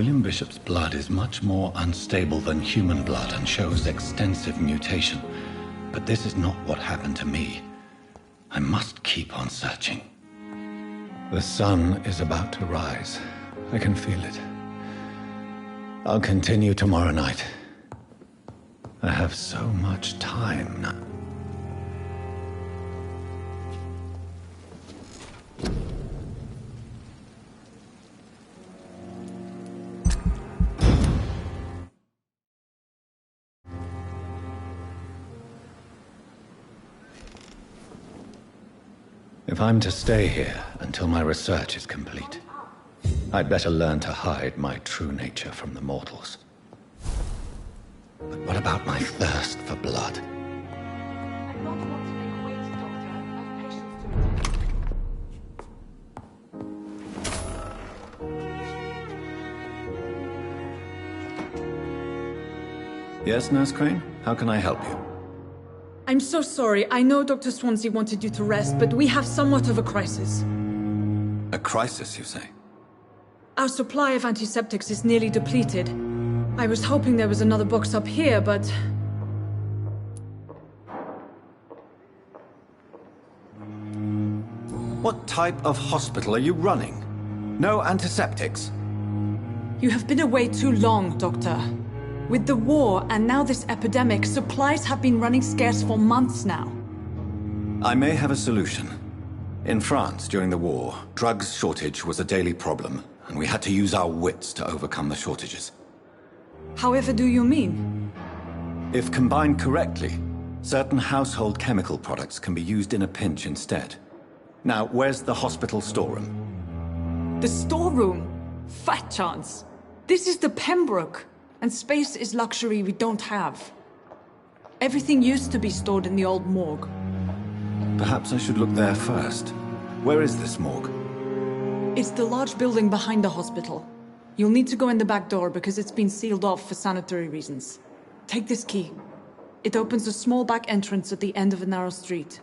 William Bishop's blood is much more unstable than human blood and shows extensive mutation. But this is not what happened to me. I must keep on searching. The sun is about to rise. I can feel it. I'll continue tomorrow night. I have so much time now. If I'm to stay here until my research is complete, I'd better learn to hide my true nature from the mortals. But what about my thirst for blood? I'm not one to make waits, Doctor. I have patients to... Yes, Nurse Crane? How can I help you? I'm so sorry. I know Dr. Swansea wanted you to rest, but we have somewhat of a crisis. A crisis, you say? Our supply of antiseptics is nearly depleted. I was hoping there was another box up here, but... What type of hospital are you running? No antiseptics? You have been away too long, Doctor. With the war and now this epidemic, supplies have been running scarce for months now. I may have a solution. In France, during the war, drugs shortage was a daily problem, and we had to use our wits to overcome the shortages. However do you mean? If combined correctly, certain household chemical products can be used in a pinch instead. Now, where's the hospital storeroom? The storeroom? Fat chance. This is the Pembroke, and space is luxury we don't have. Everything used to be stored in the old morgue. Perhaps I should look there first. Where is this morgue? It's the large building behind the hospital. You'll need to go in the back door because it's been sealed off for sanitary reasons. Take this key. It opens a small back entrance at the end of a narrow street.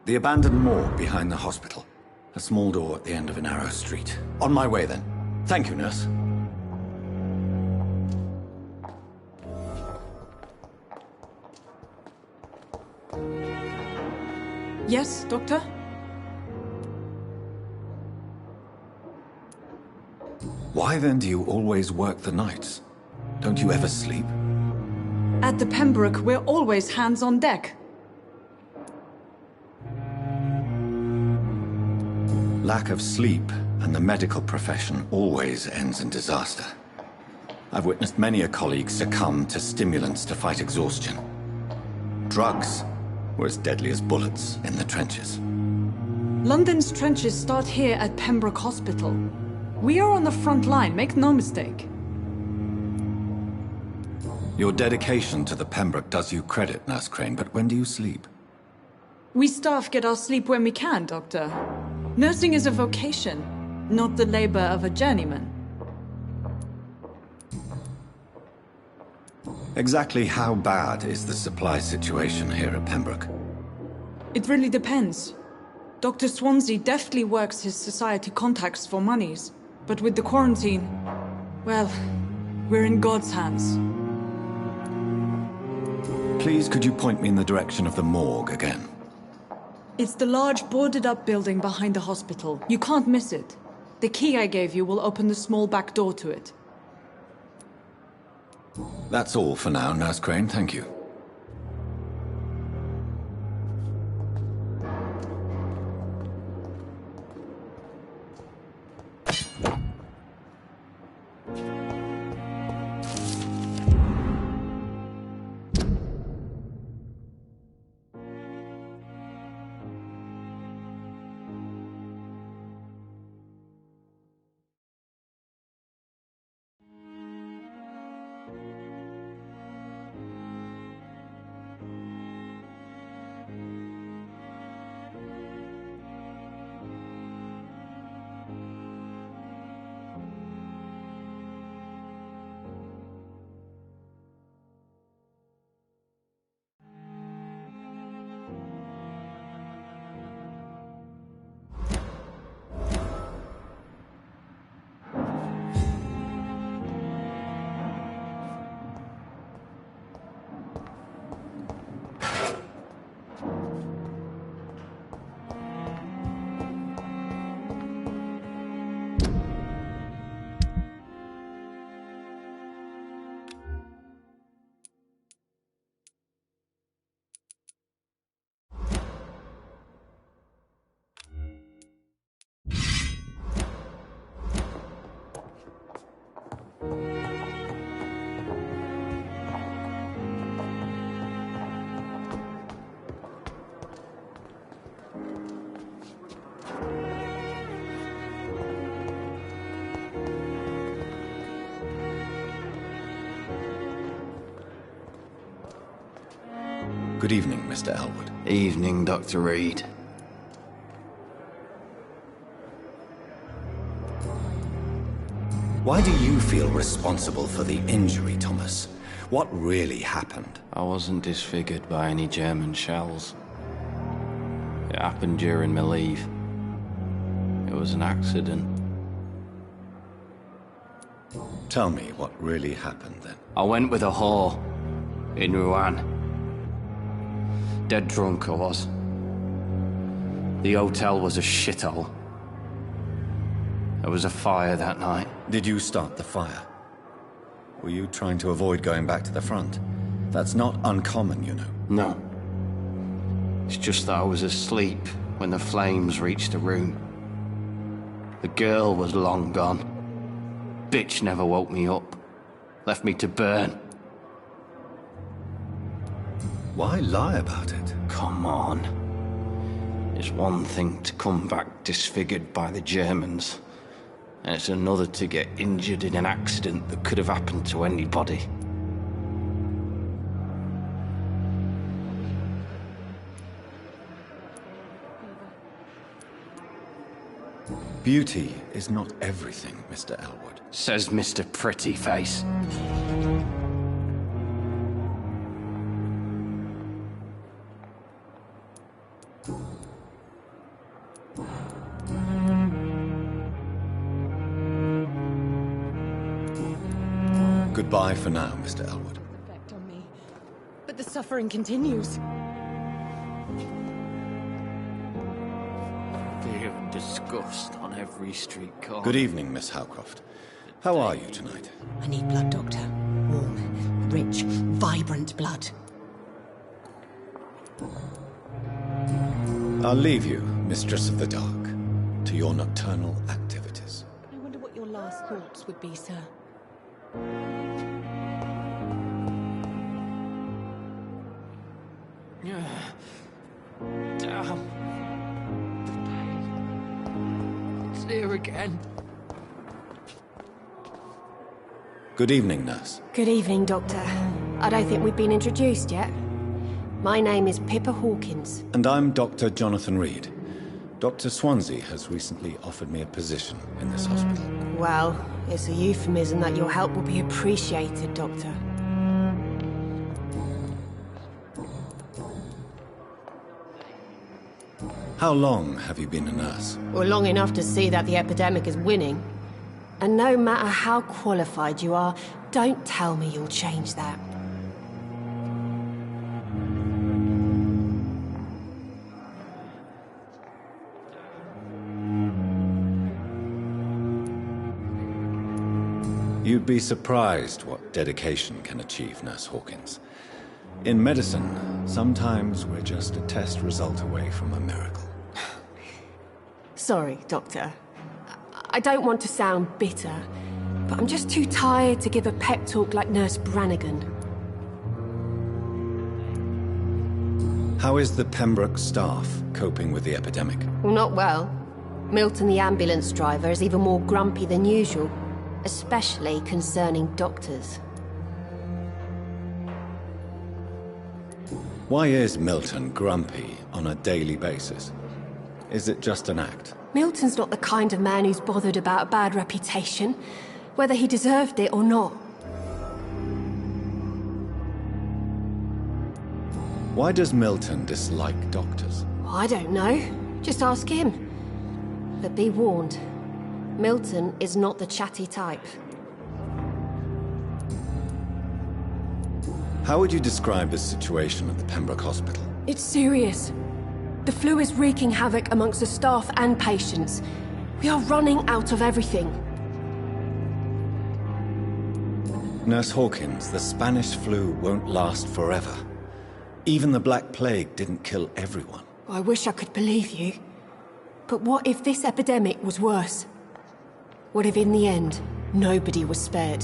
The abandoned morgue behind the hospital. A small door at the end of a narrow street. On my way then. Thank you, nurse. Yes, Doctor? Why then do you always work the nights? Don't you ever sleep? At the Pembroke, we're always hands on deck. Lack of sleep and the medical profession always ends in disaster. I've witnessed many a colleague succumb to stimulants to fight exhaustion. Drugs were as deadly as bullets in the trenches. London's trenches start here at Pembroke Hospital. We are on the front line, make no mistake. Your dedication to the Pembroke does you credit, Nurse Crane, but when do you sleep? We staff get our sleep when we can, Doctor. Nursing is a vocation, not the labor of a journeyman. Exactly how bad is the supply situation here at Pembroke? It really depends. Dr. Swansea deftly works his society contacts for monies, but with the quarantine, well, we're in God's hands. Please, could you point me in the direction of the morgue again? It's the large boarded-up building behind the hospital. You can't miss it. The key I gave you will open the small back door to it. That's all for now, Nurse Crane, thank you. Good evening, Mr. Elwood. Evening, Dr. Reed. Why do you feel responsible for the injury, Thomas? What really happened? I wasn't disfigured by any German shells. It happened during my leave. It was an accident. Tell me what really happened then. I went with a whore in Rouen. Dead drunk I was. The hotel was a shithole. There was a fire that night. Did you start the fire? Were you trying to avoid going back to the front? That's not uncommon, you know. No. It's just that I was asleep when the flames reached the room. The girl was long gone. Bitch never woke me up. Left me to burn. Why lie about it? Come on. It's one thing to come back disfigured by the Germans, and it's another to get injured in an accident that could have happened to anybody. Beauty is not everything, Mr. Elwood. Says Mr. Pretty Face. Goodbye for now, Mr. Elwood. Effect on me, but the suffering continues. Fear and disgust on every street corner. Good evening, Miss Howcroft. How are you tonight? I need blood, Doctor. Warm, rich, vibrant blood. I'll leave you, Mistress of the Dark, to your nocturnal activities. I wonder what your last thoughts would be, sir. It's here again. Good evening, nurse. Good evening, Doctor. I don't think we've been introduced yet. My name is Pippa Hawkins. And I'm Dr. Jonathan Reed. Dr. Swansea has recently offered me a position in this hospital. Well, it's a euphemism that your help will be appreciated, Doctor. How long have you been a nurse? Well, long enough to see that the epidemic is winning. And no matter how qualified you are, don't tell me you'll change that. You'd be surprised what dedication can achieve, Nurse Hawkins. In medicine, sometimes we're just a test result away from a miracle. Sorry, Doctor. I don't want to sound bitter, but I'm just too tired to give a pep talk like Nurse Brannigan. How is the Pembroke staff coping with the epidemic? Well, not well. Milton, the ambulance driver, is even more grumpy than usual, especially concerning doctors. Why is Milton grumpy on a daily basis? Is it just an act? Milton's not the kind of man who's bothered about a bad reputation, whether he deserved it or not. Why does Milton dislike doctors? I don't know. Just ask him. But be warned, Milton is not the chatty type. How would you describe the situation at the Pembroke Hospital? It's serious. The flu is wreaking havoc amongst the staff and patients. We are running out of everything. Nurse Hawkins, the Spanish flu won't last forever. Even the Black Plague didn't kill everyone. I wish I could believe you. But what if this epidemic was worse? What if in the end, nobody was spared?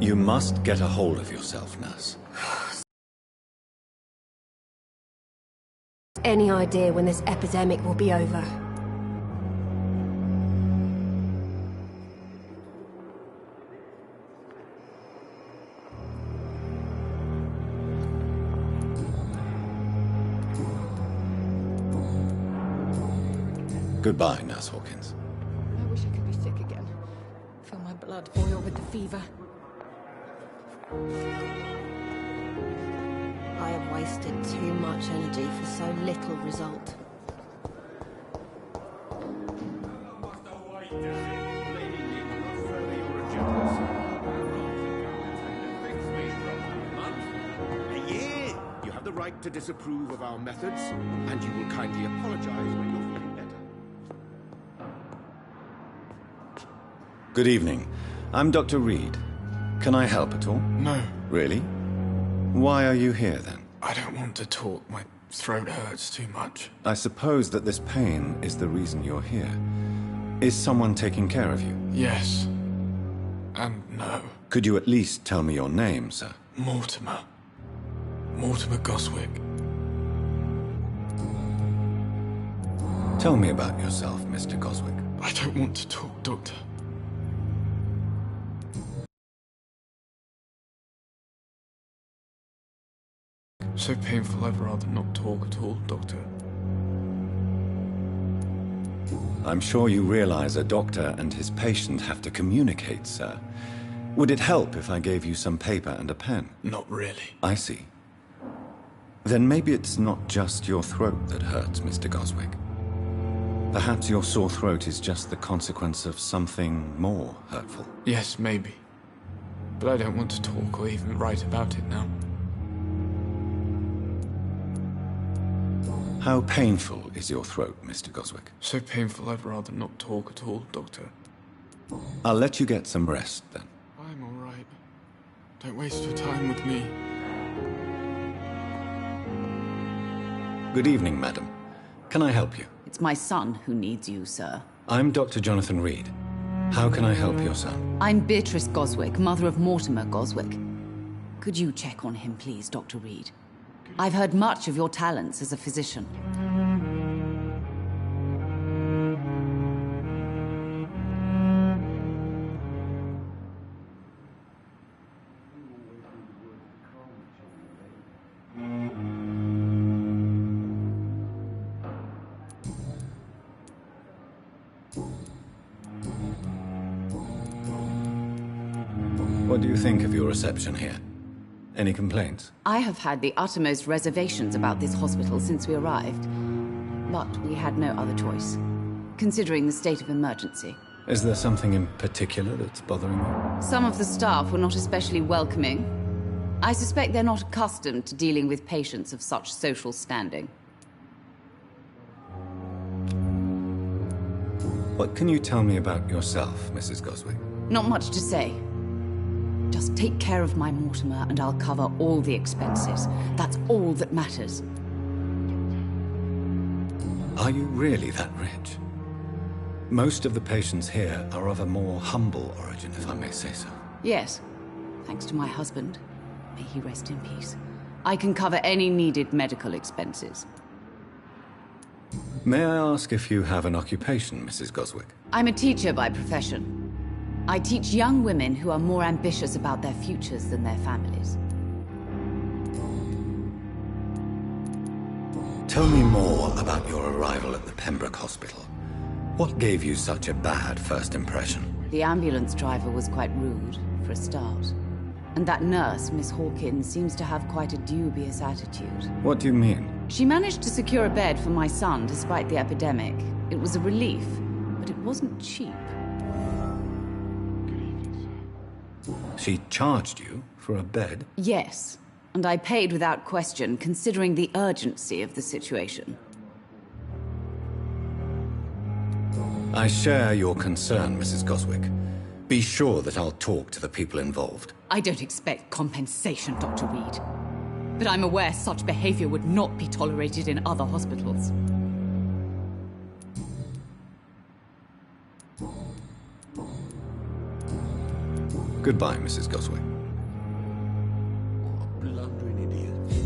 You must get a hold of yourself, nurse. Any idea when this epidemic will be over? Goodbye, Nurse Hawkins. I wish I could be sick again. Feel my blood boil with the fever. I have wasted too much energy for so little result. You have the right to disapprove of our methods, and you will kindly apologize when you're feeling better. Good evening. I'm Dr. Reed. Can I help at all? No, Really? Why are you here, then? I don't want to talk. My throat hurts too much. I suppose that this pain is the reason you're here. Is someone taking care of you? Yes. And no. Could you at least tell me your name, sir? Mortimer. Mortimer Goswick. Tell me about yourself, Mr. Goswick. I don't want to talk, Doctor. So painful, I'd rather not talk at all, Doctor. I'm sure you realize a doctor and his patient have to communicate, sir. Would it help if I gave you some paper and a pen? Not really. I see. Then maybe it's not just your throat that hurts, Mr. Goswick. Perhaps your sore throat is just the consequence of something more hurtful. Yes, maybe. But I don't want to talk or even write about it now. How painful is your throat, Mr. Goswick? So painful, I'd rather not talk at all, Doctor. I'll let you get some rest, then. I'm all right. Don't waste your time with me. Good evening, madam. Can I help you? It's my son who needs you, sir. I'm Dr. Jonathan Reed. How can I help your son? I'm Beatrice Goswick, mother of Mortimer Goswick. Could you check on him, please, Dr. Reed? I've heard much of your talents as a physician. What do you think of your reception here? Any complaints? I have had the uttermost reservations about this hospital since we arrived. But we had no other choice, considering the state of emergency. Is there something in particular that's bothering you? Some of the staff were not especially welcoming. I suspect they're not accustomed to dealing with patients of such social standing. What can you tell me about yourself, Mrs. Goswick? Not much to say. Just take care of my Mortimer and I'll cover all the expenses. That's all that matters. Are you really that rich? Most of the patients here are of a more humble origin, if I may say so. Yes, thanks to my husband. May he rest in peace. I can cover any needed medical expenses. May I ask if you have an occupation, Mrs. Goswick? I'm a teacher by profession. I teach young women who are more ambitious about their futures than their families. Tell me more about your arrival at the Pembroke Hospital. What gave you such a bad first impression? The ambulance driver was quite rude, for a start. And that nurse, Miss Hawkins, seems to have quite a dubious attitude. What do you mean? She managed to secure a bed for my son despite the epidemic. It was a relief, but it wasn't cheap. She charged you for a bed? Yes, and I paid without question, considering the urgency of the situation. I share your concern, Mrs. Goswick. Be sure that I'll talk to the people involved. I don't expect compensation, Dr. Reed. But I'm aware such behavior would not be tolerated in other hospitals. Goodbye, Mrs. Goswick. What a blundering idiot.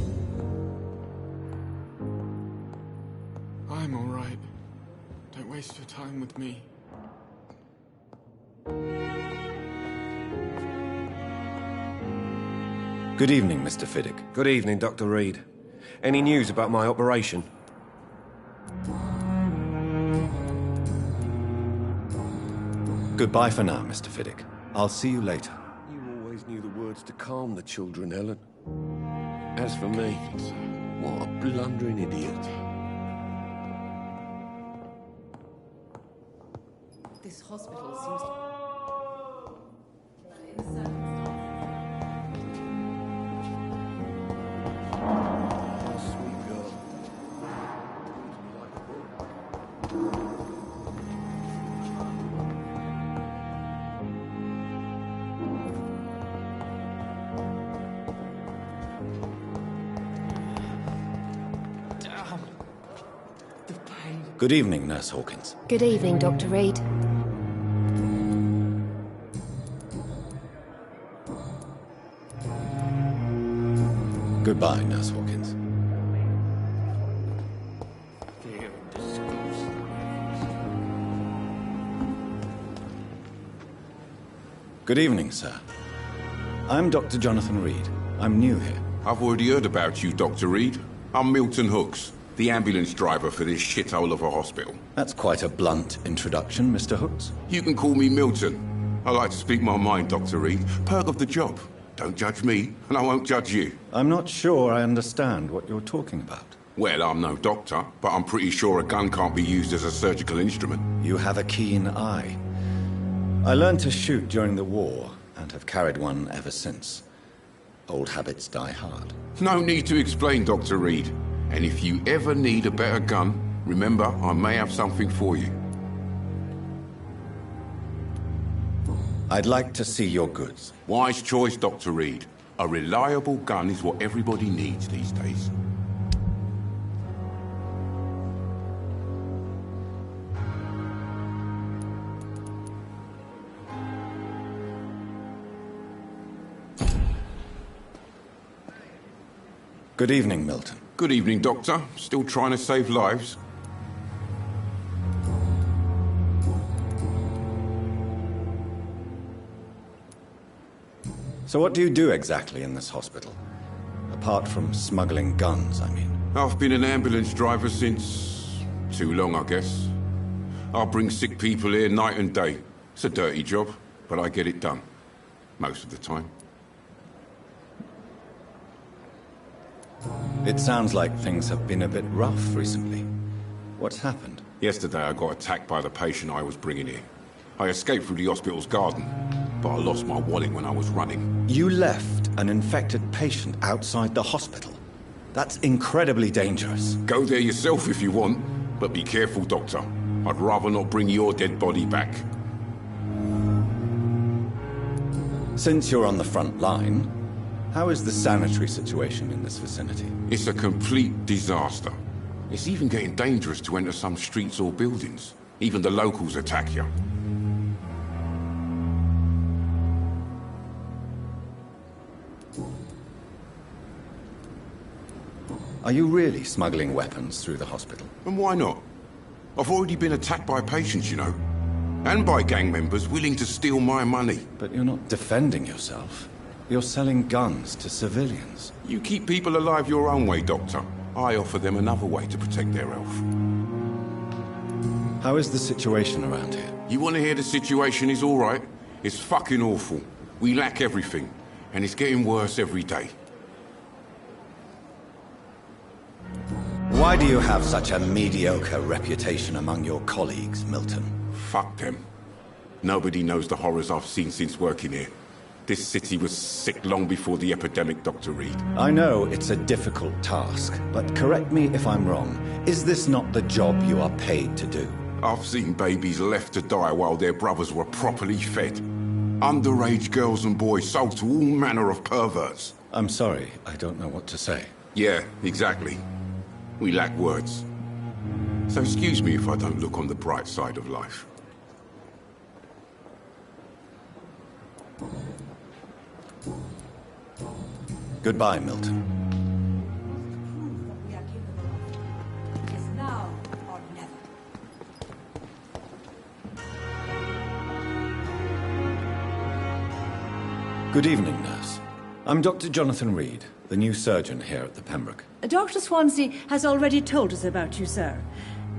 I'm all right. Don't waste your time with me. Good evening, Mr. Fiddick. Good evening, Dr. Reed. Any news about my operation? Goodbye for now, Mr. Fiddick. I'll see you later. You always knew the words to calm the children, Ellen. As for me, what a blundering idiot. This hospital seems to... Sweet girl. Good evening, Nurse Hawkins. Good evening, Dr. Reed. Goodbye, Nurse Hawkins. Good evening, sir. I'm Dr. Jonathan Reed. I'm new here. I've already heard about you, Dr. Reed. I'm Milton Hooks, the ambulance driver for this shithole of a hospital. That's quite a blunt introduction, Mr. Hooks. You can call me Milton. I like to speak my mind, Dr. Reed. Perk of the job. Don't judge me, and I won't judge you. I'm not sure I understand what you're talking about. Well, I'm no doctor, but I'm pretty sure a gun can't be used as a surgical instrument. You have a keen eye. I learned to shoot during the war, and have carried one ever since. Old habits die hard. No need to explain, Dr. Reed. And if you ever need a better gun, remember, I may have something for you. I'd like to see your goods. Wise choice, Dr. Reed. A reliable gun is what everybody needs these days. Good evening, Milton. Good evening, Doctor. Still trying to save lives? So what do you do exactly in this hospital? Apart from smuggling guns, I mean. I've been an ambulance driver since... too long, I guess. I'll bring sick people here night and day. It's a dirty job, but I get it done. Most of the time. It sounds like things have been a bit rough recently. What's happened? Yesterday I got attacked by the patient I was bringing here. I escaped through the hospital's garden, but I lost my wallet when I was running. You left an infected patient outside the hospital? That's incredibly dangerous. Go there yourself if you want, but be careful, Doctor. I'd rather not bring your dead body back. Since you're on the front line, how is the sanitary situation in this vicinity? It's a complete disaster. It's even getting dangerous to enter some streets or buildings. Even the locals attack you. Are you really smuggling weapons through the hospital? And why not? I've already been attacked by patients, you know. And by gang members willing to steal my money. But you're not defending yourself. You're selling guns to civilians. You keep people alive your own way, Doctor. I offer them another way to protect their health. How is the situation around here? You want to hear the situation is all right? It's fucking awful. We lack everything. And it's getting worse every day. Why do you have such a mediocre reputation among your colleagues, Milton? Fuck them. Nobody knows the horrors I've seen since working here. This city was sick long before the epidemic, Dr. Reed. I know it's a difficult task, but correct me if I'm wrong. Is this not the job you are paid to do? I've seen babies left to die while their brothers were properly fed. Underage girls and boys sold to all manner of perverts. I'm sorry, I don't know what to say. Yeah, exactly. We lack words. So excuse me if I don't look on the bright side of life. Goodbye, Milton. It's now or never. Good evening, nurse. I'm Dr. Jonathan Reed, the new surgeon here at the Pembroke. Dr. Swansea has already told us about you, sir.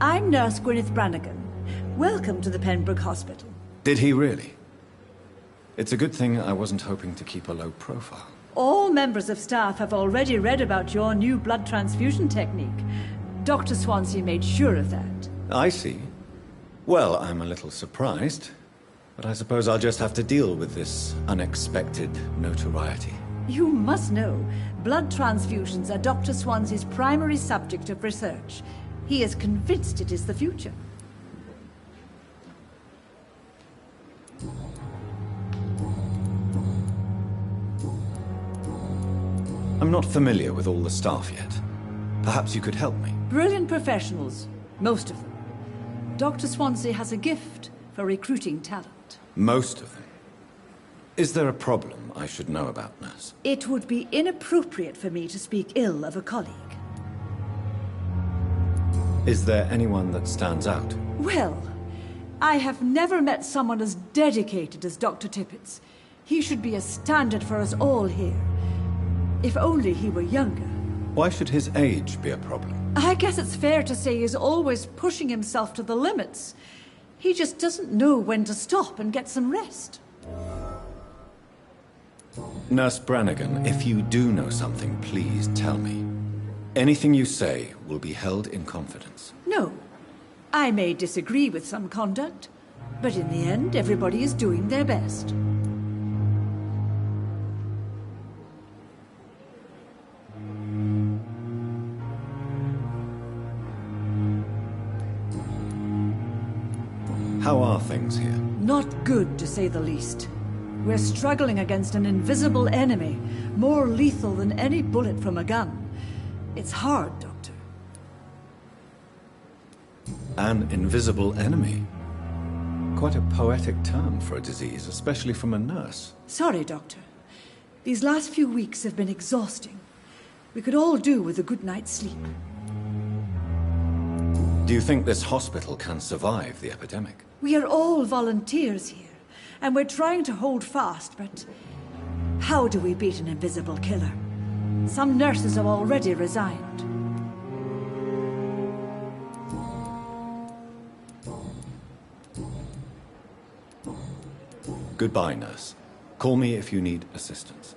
I'm Nurse Gwyneth Brannigan. Welcome to the Pembroke Hospital. Did he really? It's a good thing I wasn't hoping to keep a low profile. All members of staff have already read about your new blood transfusion technique. Dr. Swansea made sure of that. I see. Well, I'm a little surprised, but I suppose I'll just have to deal with this unexpected notoriety. You must know, blood transfusions are Dr. Swansea's primary subject of research. He is convinced it is the future. I'm not familiar with all the staff yet. Perhaps you could help me. Brilliant professionals, most of them. Dr. Swansea has a gift for recruiting talent. Most of them? Is there a problem I should know about, nurse? It would be inappropriate for me to speak ill of a colleague. Is there anyone that stands out? Well, I have never met someone as dedicated as Dr. Tippett's. He should be a standard for us all here. If only he were younger. Why should his age be a problem? I guess it's fair to say he's always pushing himself to the limits. He just doesn't know when to stop and get some rest. Nurse Brannigan, if you do know something, please tell me. Anything you say will be held in confidence. No. I may disagree with some conduct, but in the end, everybody is doing their best. How are things here? Not good, to say the least. We're struggling against an invisible enemy, more lethal than any bullet from a gun. It's hard, Doctor. An invisible enemy? Quite a poetic term for a disease, especially from a nurse. Sorry, Doctor. These last few weeks have been exhausting. We could all do with a good night's sleep. Do you think this hospital can survive the epidemic? We are all volunteers here, and we're trying to hold fast, but how do we beat an invisible killer? Some nurses have already resigned. Goodbye, nurse. Call me if you need assistance.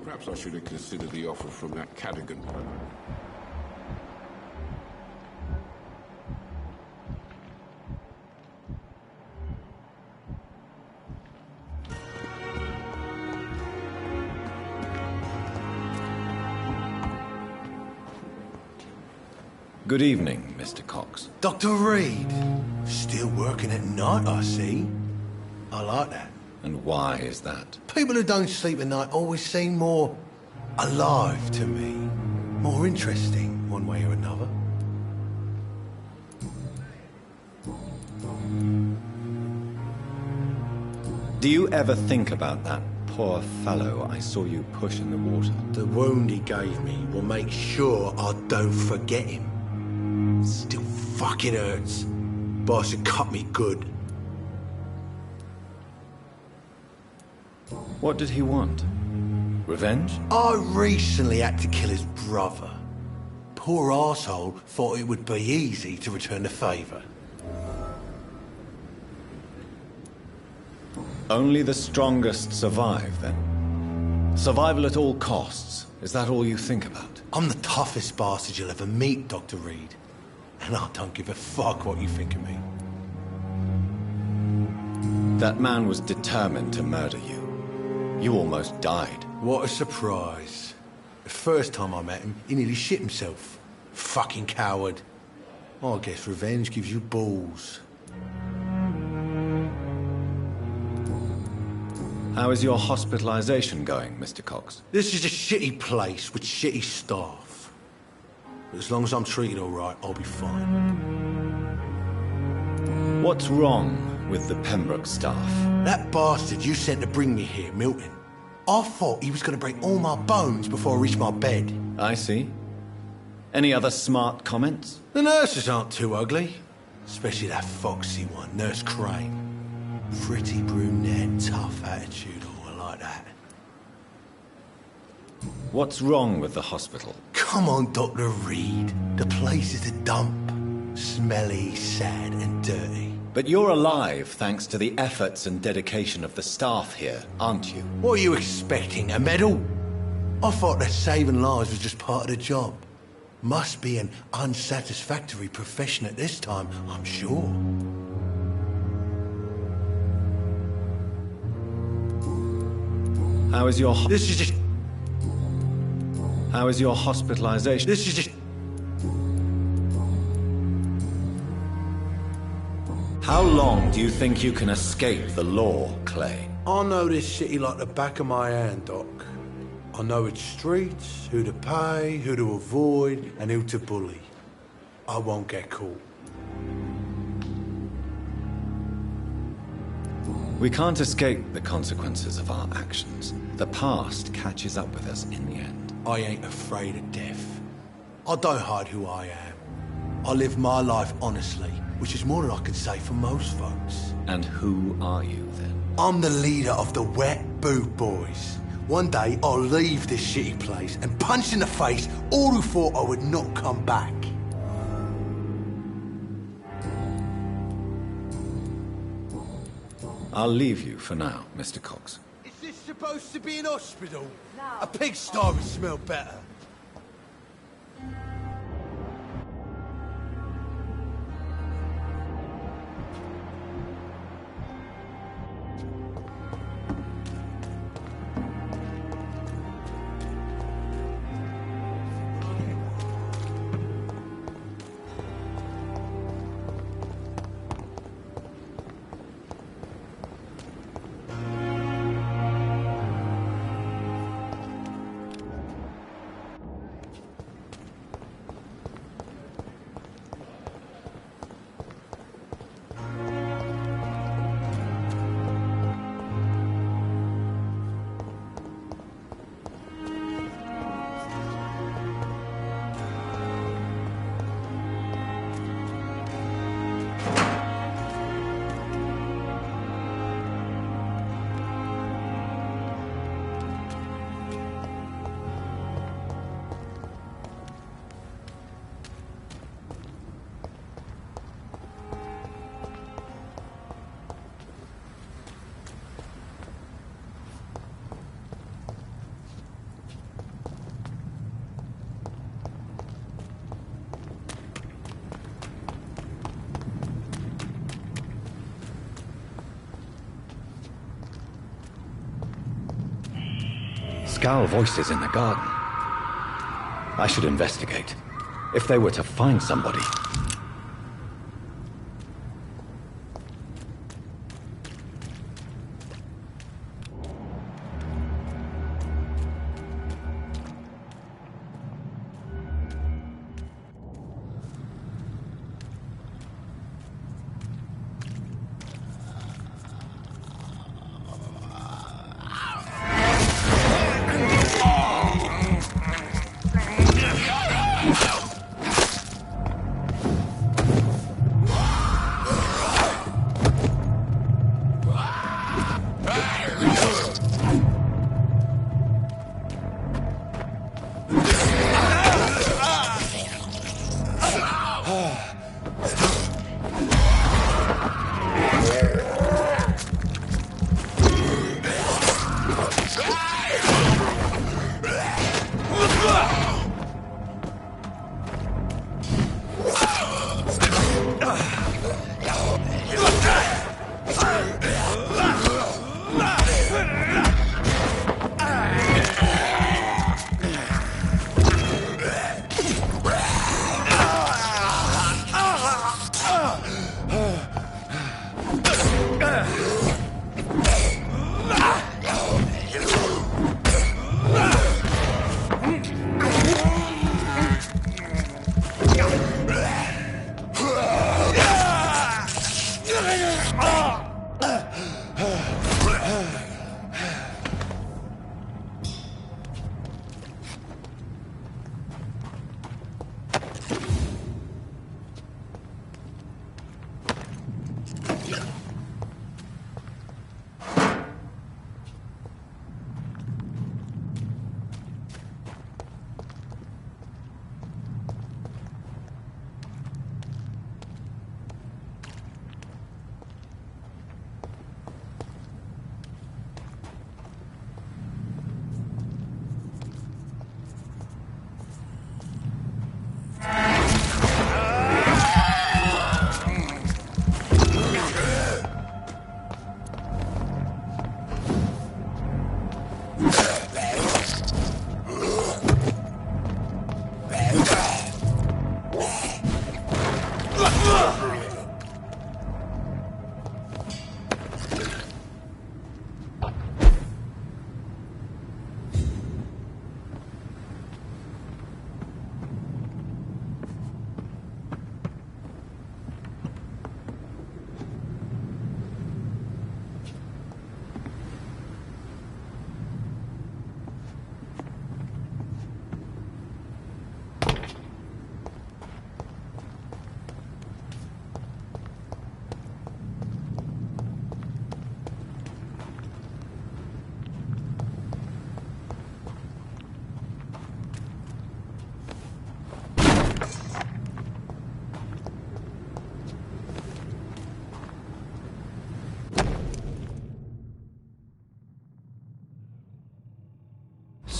Perhaps I should have considered the offer from that Cadogan. Good evening, Mr. Cox. Dr. Reed. Still working at night, I see. I like that. And why is that? People who don't sleep at night always seem more alive to me. More interesting, one way or another. Do you ever think about that poor fellow I saw you push in the water? The wound he gave me will make sure I don't forget him. Still fucking hurts. Boss had cut me good. What did he want? Revenge? I recently had to kill his brother. Poor arsehole thought it would be easy to return the favour. Only the strongest survive, then? Survival at all costs. Is that all you think about? I'm the toughest bastard you'll ever meet, Dr. Reed. And I don't give a fuck what you think of me. That man was determined to murder you. You almost died. What a surprise. The first time I met him, he nearly shit himself. Fucking coward. I guess revenge gives you balls. How is your hospitalization going, Mr. Cox? This is a shitty place with shitty staff. But as long as I'm treated all right, I'll be fine. What's wrong with the Pembroke staff? That bastard you sent to bring me here, Milton. I thought he was going to break all my bones before I reached my bed. I see. Any other smart comments? The nurses aren't too ugly. Especially that foxy one, Nurse Crane. Pretty brunette, tough attitude, all like that. What's wrong with the hospital? Come on, Dr. Reed. The place is a dump. Smelly, sad, and dirty. But you're alive thanks to the efforts and dedication of the staff here, aren't you? What are you expecting, a medal? I thought that saving lives was just part of the job. Must be an unsatisfactory profession at this time, I'm sure. How is your This is just... How is your hospitalization? This is just... How long do you think you can escape the law, Clay? I know this city like the back of my hand, Doc. I know its streets, who to pay, who to avoid, and who to bully. I won't get caught. We can't escape the consequences of our actions. The past catches up with us in the end. I ain't afraid of death. I don't hide who I am. I live my life honestly, which is more than I can say for most folks. And who are you, then? I'm the leader of the Wet Boot Boys. One day, I'll leave this shitty place and punch in the face all who thought I would not come back. I'll leave you for now, Mr. Cox. Is this supposed to be an hospital? A pigsty would smell better. Scowl voices in the garden. I should investigate. If they were to find somebody...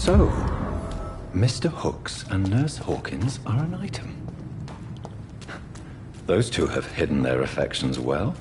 So, Mr. Hooks and Nurse Hawkins are an item. Those two have hidden their affections well.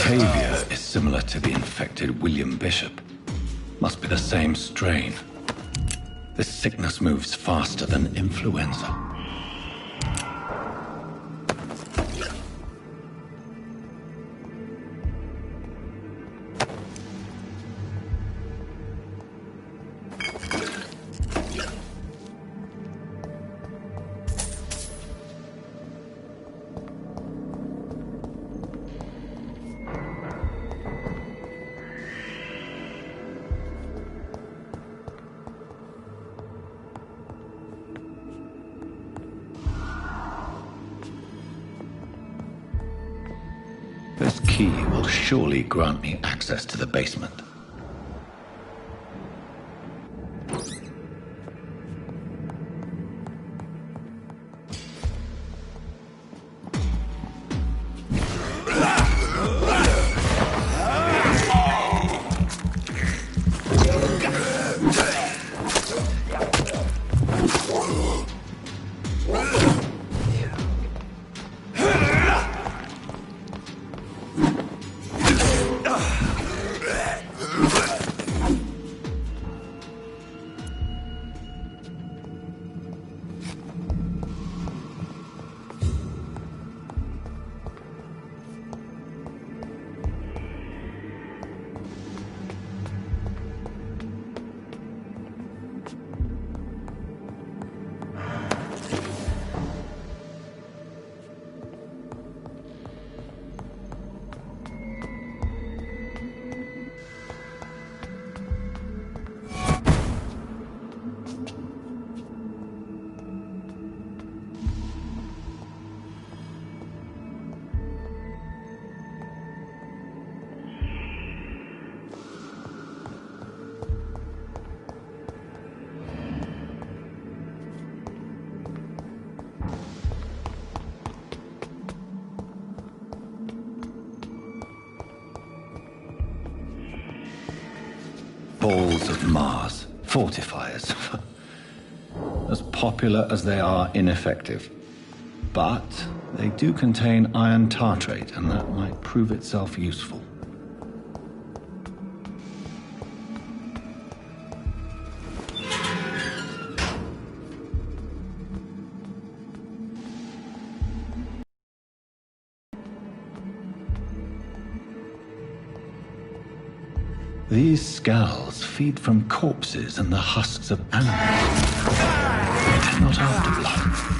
Behavior is similar to the infected William Bishop. Must be the same strain. This sickness moves faster than influenza. This key will surely grant me access to the basement. balls of Mars. Fortifiers. As popular as they are ineffective. But they do contain iron tartrate, and that might prove itself useful. These scowls feed from corpses and the husks of animals. Not after blood.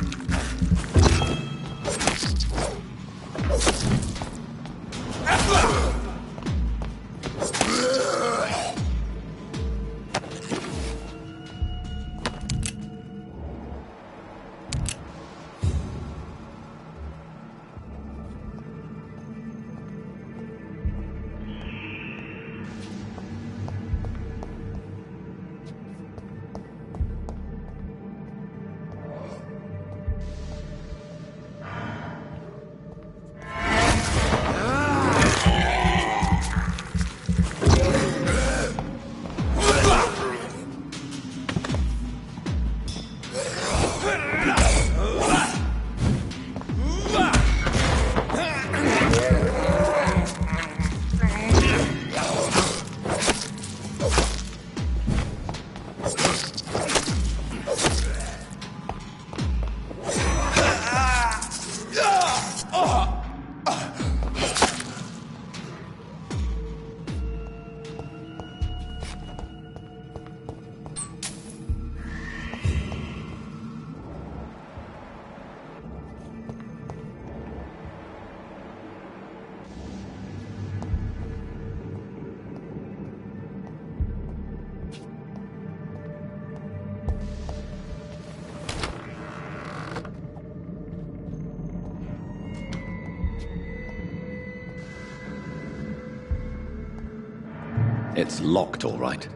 It's locked, all right.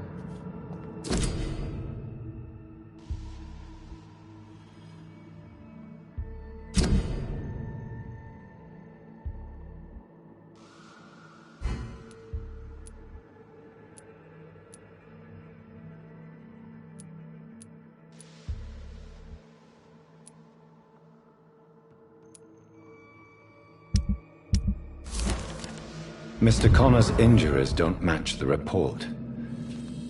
Mr. Connor's injuries don't match the report.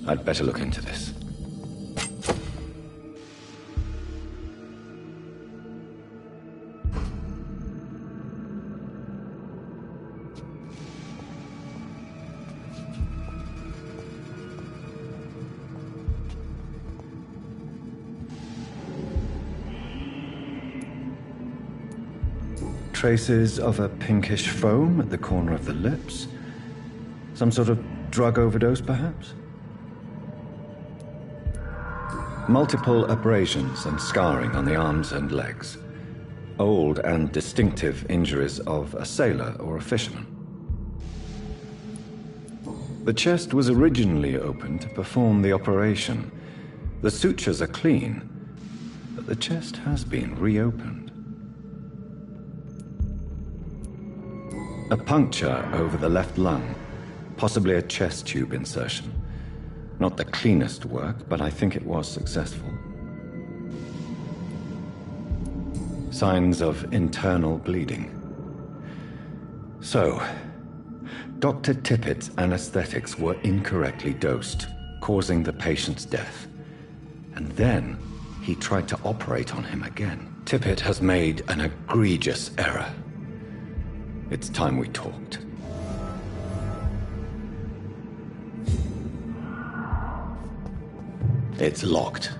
I'd better look into this. Traces of a pinkish foam at the corner of the lips. Some sort of drug overdose, perhaps? Multiple abrasions and scarring on the arms and legs. Old and distinctive injuries of a sailor or a fisherman. The chest was originally opened to perform the operation. The sutures are clean, but the chest has been reopened. A puncture over the left lung, possibly a chest tube insertion. Not the cleanest work, but I think it was successful. Signs of internal bleeding. So, Dr. Tippett's anesthetics were incorrectly dosed, causing the patient's death. And then he tried to operate on him again. Tippett has made an egregious error. It's time we talked. It's locked.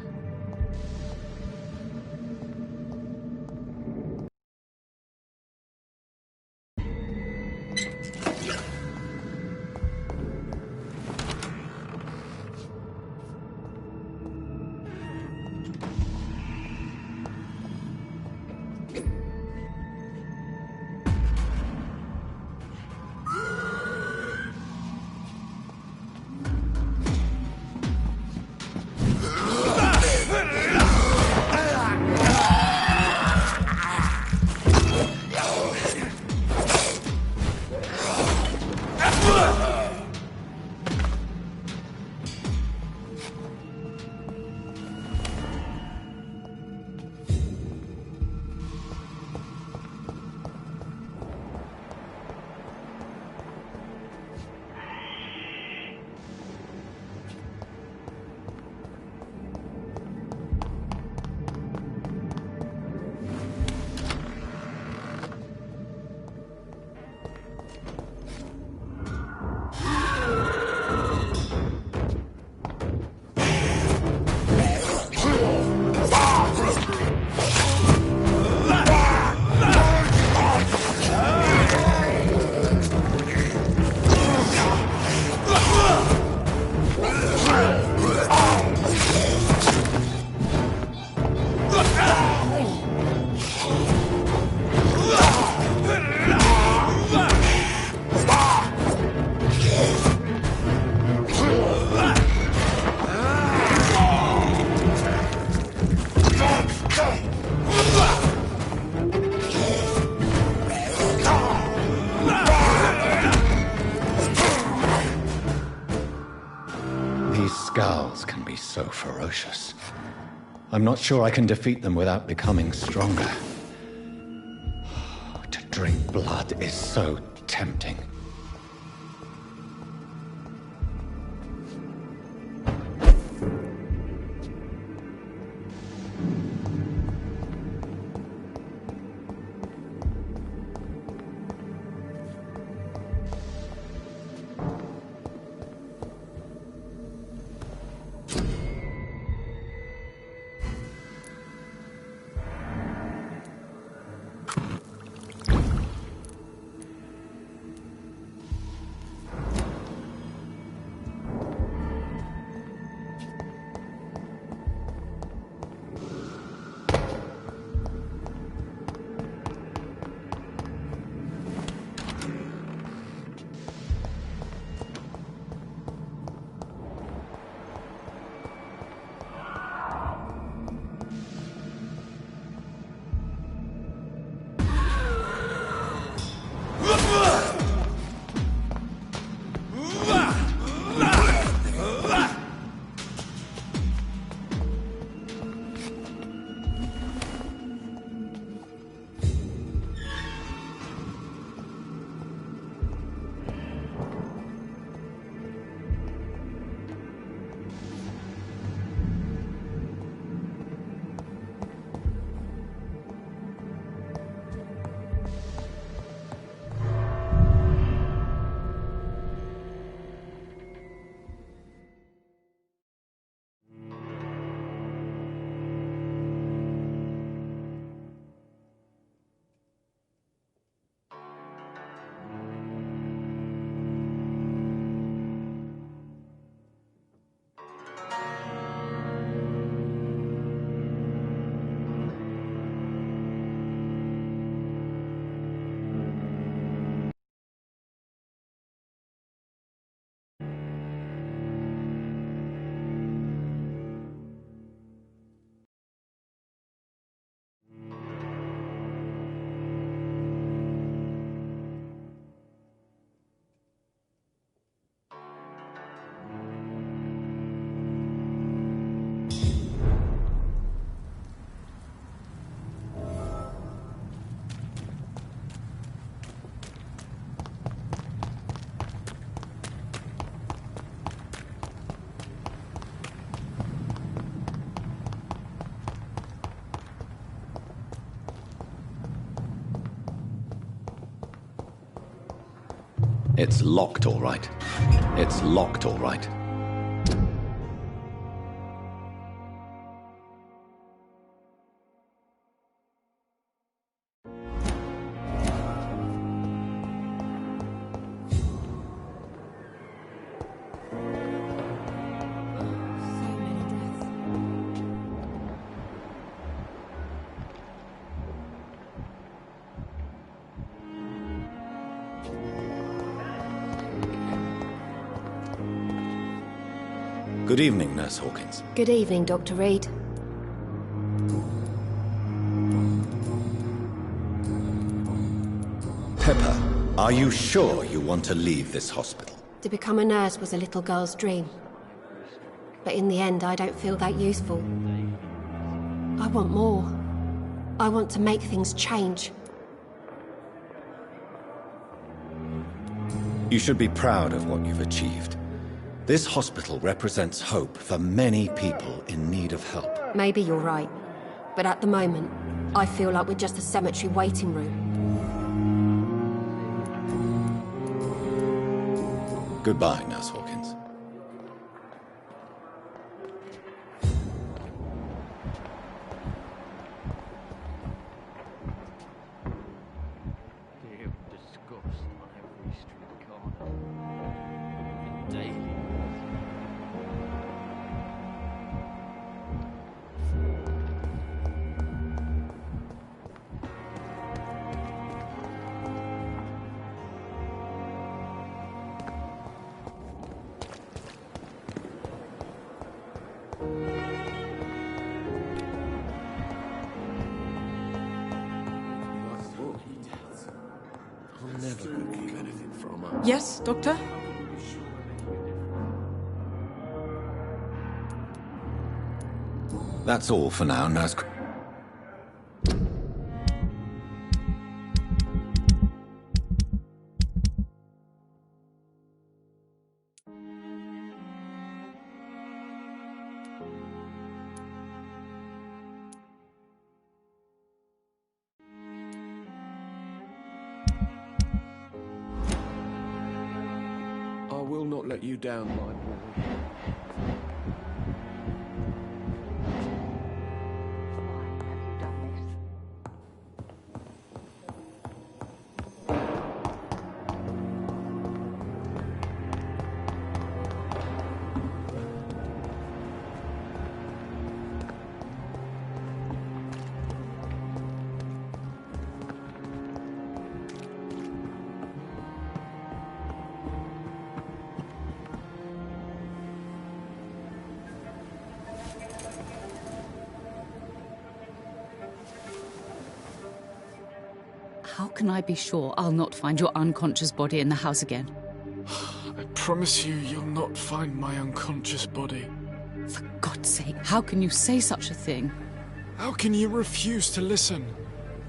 so ferocious. I'm not sure I can defeat them without becoming stronger. To drink blood is so tempting. It's locked, all right. It's locked, all right. Good evening, Nurse Hawkins. Good evening, Dr. Reed. Pepper, are you sure you want to leave this hospital? To become a nurse was a little girl's dream. But in the end, I don't feel that useful. I want more. I want to make things change. You should be proud of what you've achieved. This hospital represents hope for many people in need of help. Maybe you're right. But at the moment, I feel like we're just a cemetery waiting room. Goodbye, Nurse Hawkins. Yes, Doctor? That's all for now, Nurse. I will not let you down, my boy. How can I be sure I'll not find your unconscious body in the house again? I promise you, you'll not find my unconscious body. For God's sake, how can you say such a thing? How can you refuse to listen?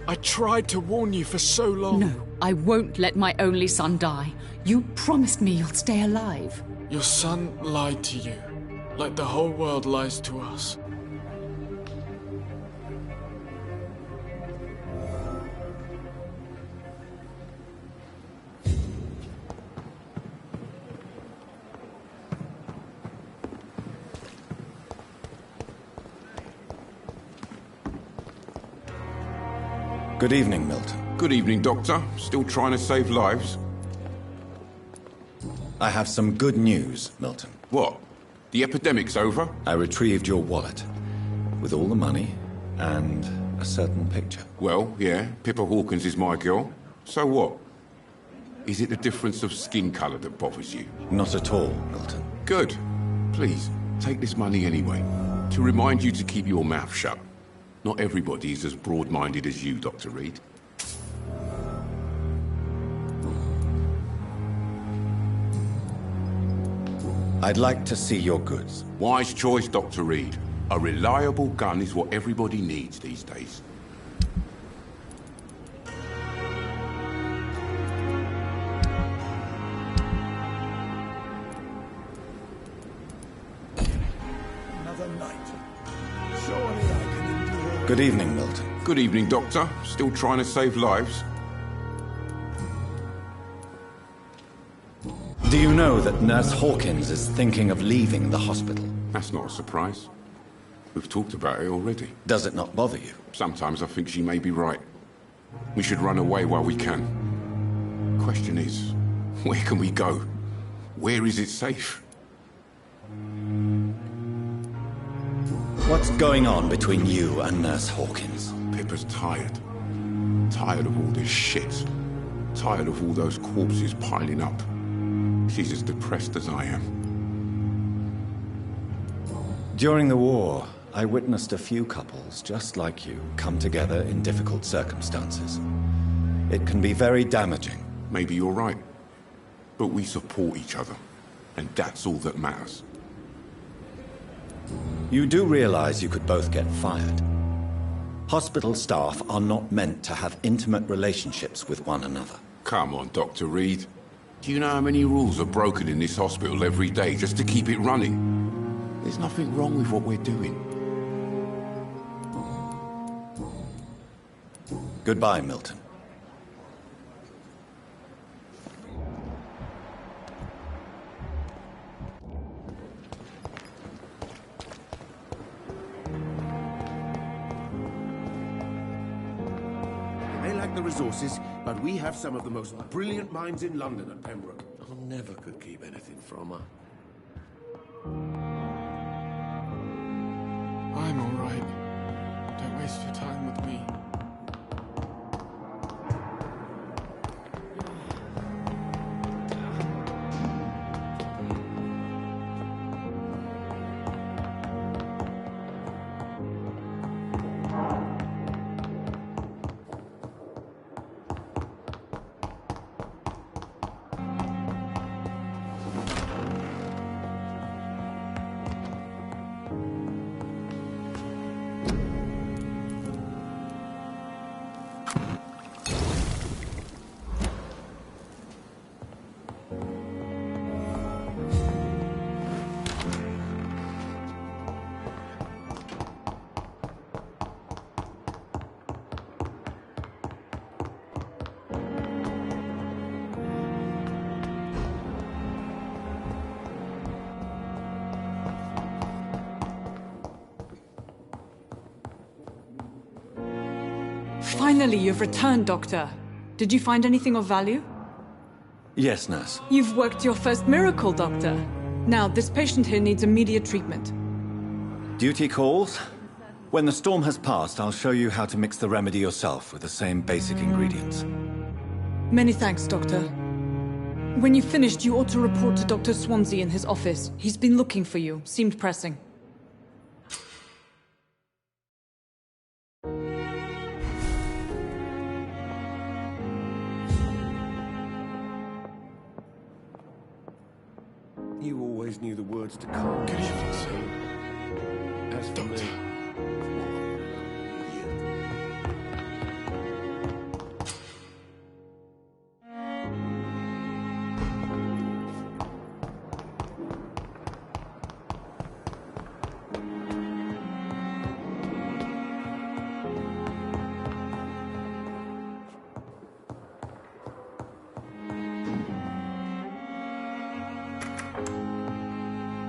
I tried to warn you for so long. No, I won't let my only son die. You promised me you'll stay alive. Your son lied to you, like the whole world lies to us. Good evening, Milton. Good evening, Doctor. Still trying to save lives? I have some good news, Milton. What? The epidemic's over? I retrieved your wallet, with all the money and a certain picture. Well, yeah, Pippa Hawkins is my girl. So what? Is it the difference of skin colour that bothers you? Not at all, Milton. Good. Please, take this money anyway, to remind you to keep your mouth shut. Not everybody is as broad-minded as you, Dr. Reed. I'd like to see your goods. Wise choice, Dr. Reed. A reliable gun is what everybody needs these days. Another night. Surely I can endure. Good evening, Milton. Good evening, Doctor. Still trying to save lives? Do you know that Nurse Hawkins is thinking of leaving the hospital? That's not a surprise. We've talked about it already. Does it not bother you? Sometimes I think she may be right. We should run away while we can. Question is, where can we go? Where is it safe? What's going on between you and Nurse Hawkins? Pippa's tired. Tired of all this shit. Tired of all those corpses piling up. She's as depressed as I am. During the war, I witnessed a few couples just like you come together in difficult circumstances. It can be very damaging. Maybe you're right. But we support each other. And that's all that matters. You do realize you could both get fired. Hospital staff are not meant to have intimate relationships with one another. Come on, Dr. Reed. Do you know how many rules are broken in this hospital every day just to keep it running? There's nothing wrong with what we're doing. Goodbye, Milton. The resources, but we have some of the most brilliant minds in London at Pembroke. I never could keep anything from her. I'm all right. Don't waste your time with me. Finally, you've returned, Doctor. Did you find anything of value? Yes, nurse. You've worked your first miracle, Doctor. Now, this patient here needs immediate treatment. Duty calls. When the storm has passed, I'll show you how to mix the remedy yourself with the same basic ingredients. Many thanks, Doctor. When you've finished, you ought to report to Dr. Swansea in his office. He's been looking for you. Seemed pressing. You always knew the words to calm. Good evening, sir. As for me,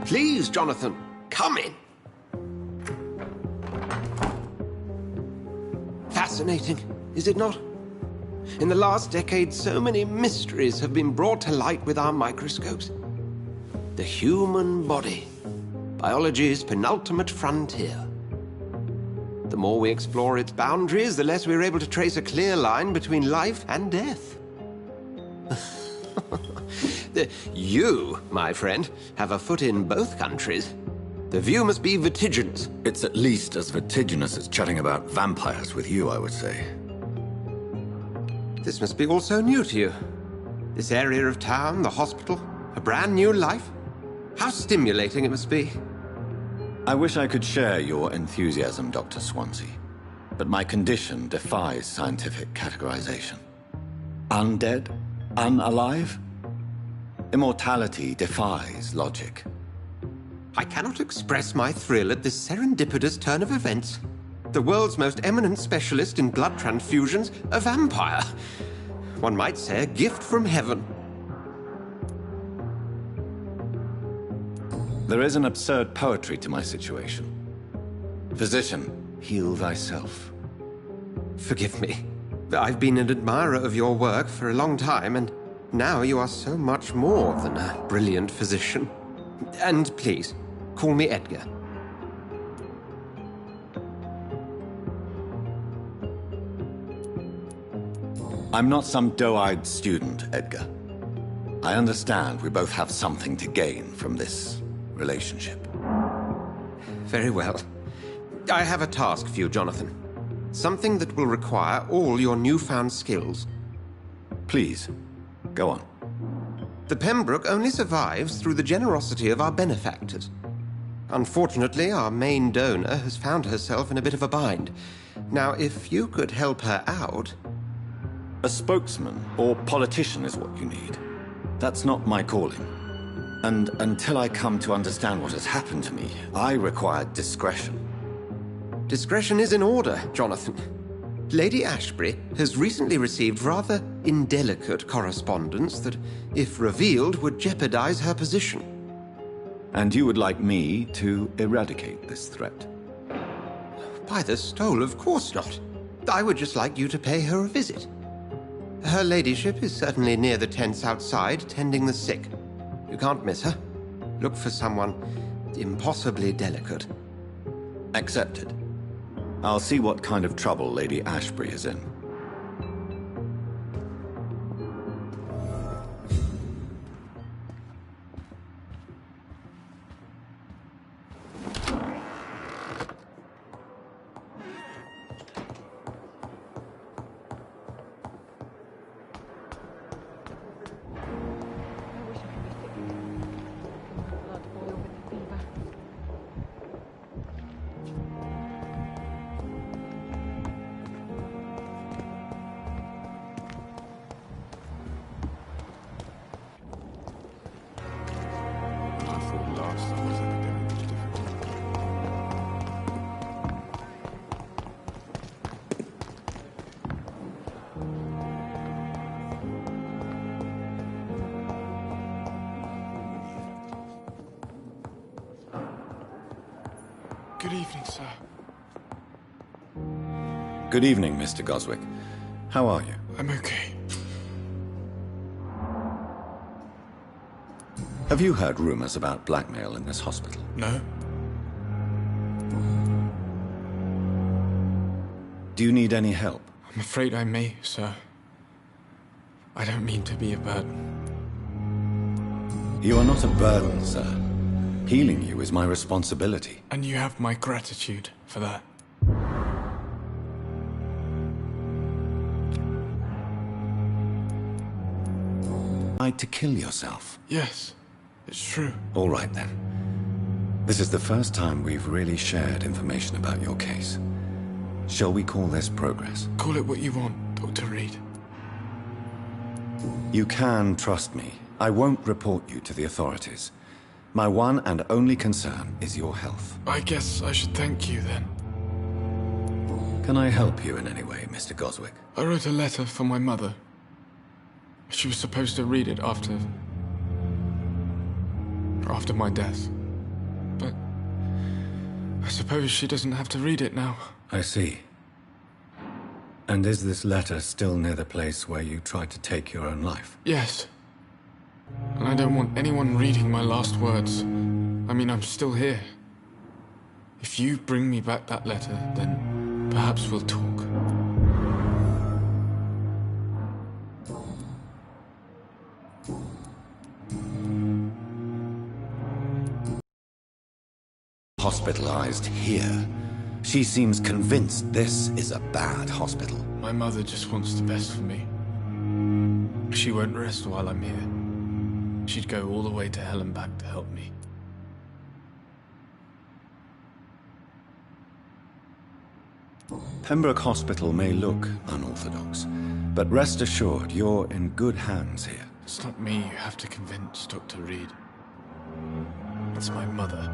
Please, Jonathan, come in. Fascinating, is it not? In the last decade, so many mysteries have been brought to light with our microscopes. The human body, biology's penultimate frontier. The more we explore its boundaries, the less we're able to trace a clear line between life and death. You, my friend, have a foot in both countries. The view must be vertiginous. It's at least as vertiginous as chatting about vampires with you, I would say. This must be all so new to you. This area of town, the hospital, a brand new life. How stimulating it must be. I wish I could share your enthusiasm, Dr. Swansea. But my condition defies scientific categorization. Undead? Unalive? Immortality defies logic. I cannot express my thrill at this serendipitous turn of events. The world's most eminent specialist in blood transfusions, a vampire. One might say a gift from heaven. There is an absurd poetry to my situation. Physician, heal thyself. Forgive me. I've been an admirer of your work for a long time, and now you are so much more than a brilliant physician. And please, call me Edgar. I'm not some doe-eyed student, Edgar. I understand we both have something to gain from this relationship. Very well. I have a task for you, Jonathan. Something that will require all your newfound skills. Please, go on. The Pembroke only survives through the generosity of our benefactors. Unfortunately, our main donor has found herself in a bit of a bind. Now, if you could help her out... A spokesman or politician is what you need. That's not my calling. And until I come to understand what has happened to me, I require discretion. Discretion is in order, Jonathan. Lady Ashbury has recently received rather indelicate correspondence that, if revealed, would jeopardize her position. And you would like me to eradicate this threat? By the stole, of course not. I would just like you to pay her a visit. Her ladyship is certainly near the tents outside, tending the sick. You can't miss her. Look for someone impossibly delicate. Accepted. I'll see what kind of trouble Lady Ashbury is in. Good evening, sir. Good evening, Mr. Goswick. How are you? I'm okay. Have you heard rumors about blackmail in this hospital? No. Do you need any help? I'm afraid I may, sir. I don't mean to be a burden. You are not a burden, sir. Healing you is my responsibility. And you have my gratitude for that. Tried to kill yourself? Yes, it's true. All right, then. This is the first time we've really shared information about your case. Shall we call this progress? Call it what you want, Dr. Reed. You can trust me. I won't report you to the authorities. My one and only concern is your health. I guess I should thank you, then. Can I help you in any way, Mr. Goswick? I wrote a letter for my mother. She was supposed to read it after my death. But I suppose she doesn't have to read it now. I see. And is this letter still near the place where you tried to take your own life? Yes. And I don't want anyone reading my last words. I mean, I'm still here. If you bring me back that letter, then perhaps we'll talk. Hospitalized here. She seems convinced this is a bad hospital. My mother just wants the best for me. She won't rest while I'm here. She'd go all the way to hell and back to help me. Pembroke Hospital may look unorthodox, but rest assured you're in good hands here. It's not me you have to convince, Dr. Reed. It's my mother.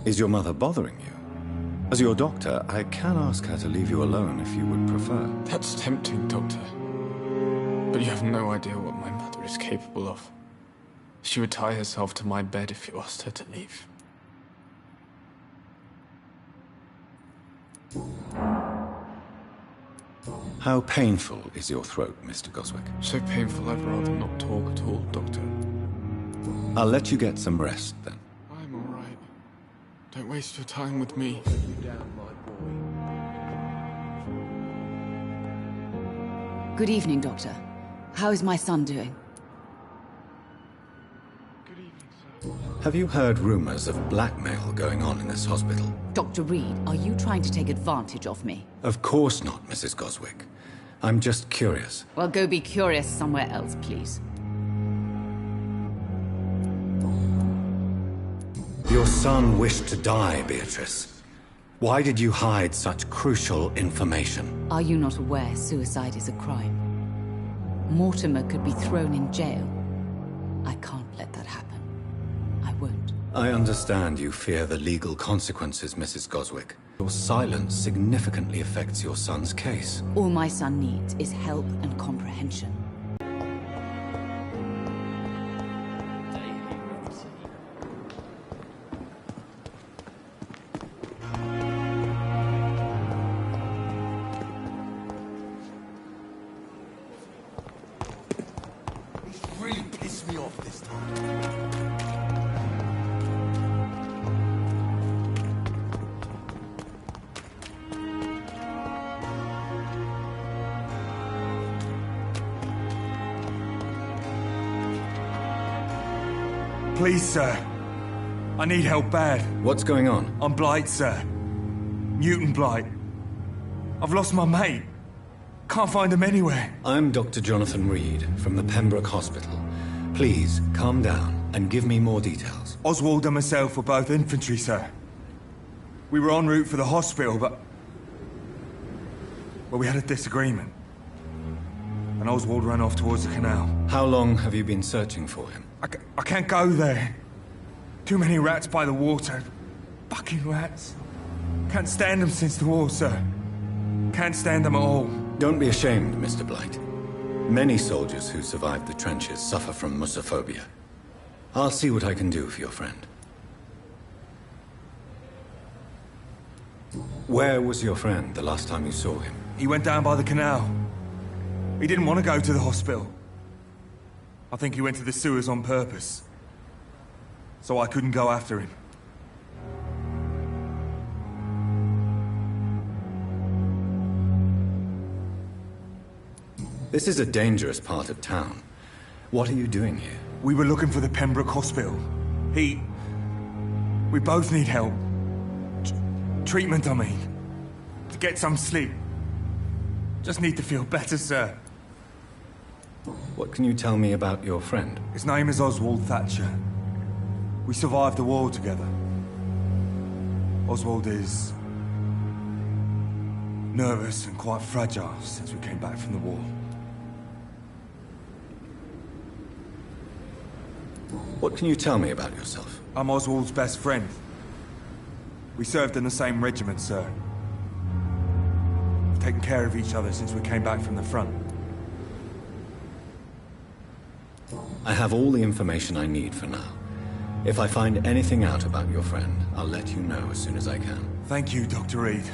Is your mother bothering you? As your doctor, I can ask her to leave you alone if you would prefer. That's tempting, Doctor. But you have no idea what my mother is capable of. She would tie herself to my bed if you asked her to leave. How painful is your throat, Mr. Goswick? So painful I'd rather not talk at all, Doctor. I'll let you get some rest, then. I'm all right. Don't waste your time with me. Good evening, Doctor. How is my son doing? Have you heard rumors of blackmail going on in this hospital? Dr. Reed, are you trying to take advantage of me? Of course not, Mrs. Goswick. I'm just curious. Well, go be curious somewhere else, please. Your son wished to die, Beatrice. Why did you hide such crucial information? Are you not aware suicide is a crime? Mortimer could be thrown in jail. I can't let that happen. I won't. I understand you fear the legal consequences, Mrs. Goswick. Your silence significantly affects your son's case. All my son needs is help and comprehension. Really pissed me off this time. Please, sir. I need help bad. What's going on? I'm Blight, sir. Newton Blight. I've lost my mate. Can't find him anywhere. I'm Dr. Jonathan Reed from the Pembroke Hospital. Please, calm down and give me more details. Oswald and myself were both infantry, sir. We were en route for the hospital, but... well, we had a disagreement. And Oswald ran off towards the canal. How long have you been searching for him? I can't go there. Too many rats by the water. Fucking rats. Can't stand them since the war, sir. Can't stand them at all. Don't be ashamed, Mr. Blight. Many soldiers who survived the trenches suffer from musophobia. I'll see what I can do for your friend. Where was your friend the last time you saw him? He went down by the canal. He didn't want to go to the hospital. I think he went to the sewers on purpose. So I couldn't go after him. This is a dangerous part of town. What are you doing here? We were looking for the Pembroke Hospital. We both need help. Treatment, I mean. To get some sleep. Just need to feel better, sir. What can you tell me about your friend? His name is Oswald Thatcher. We survived the war together. Oswald is nervous and quite fragile since we came back from the war. What can you tell me about yourself? I'm Oswald's best friend. We served in the same regiment, sir. We've taken care of each other since we came back from the front. I have all the information I need for now. If I find anything out about your friend, I'll let you know as soon as I can. Thank you, Dr. Reed.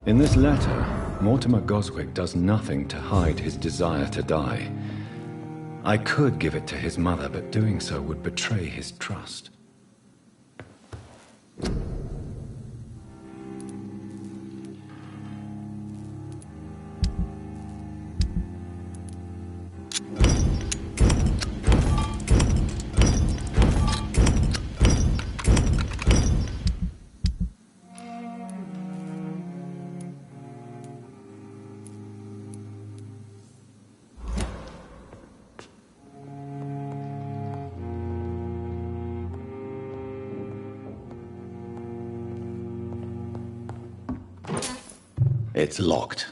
In this letter, Mortimer Goswick does nothing to hide his desire to die. I could give it to his mother, but doing so would betray his trust. It's locked.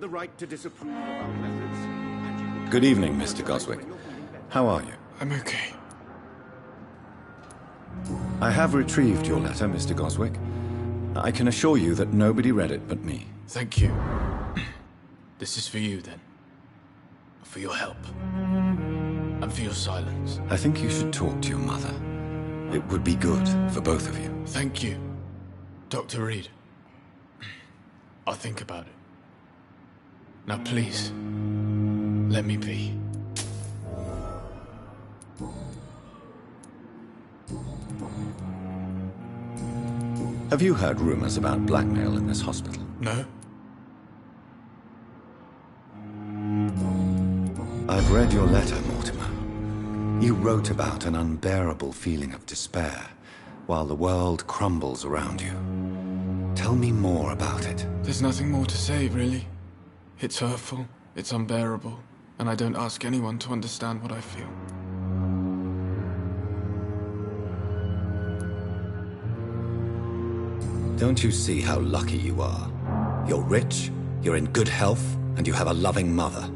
The right to disapprove of our methods. And Good evening, Mr. Goswick. How are you? I'm okay. I have retrieved your letter, Mr. Goswick. I can assure you that nobody read it but me. Thank you. This is for you, then. For your help. And for your silence. I think you should talk to your mother. It would be good for both of you. Thank you, Dr. Reed. I'll think about it. Now please, let me be. Have you heard rumors about blackmail in this hospital? No. I've read your letter, Mortimer. You wrote about an unbearable feeling of despair while the world crumbles around you. Tell me more about it. There's nothing more to say, really. It's hurtful, it's unbearable, and I don't ask anyone to understand what I feel. Don't you see how lucky you are? You're rich, you're in good health, and you have a loving mother.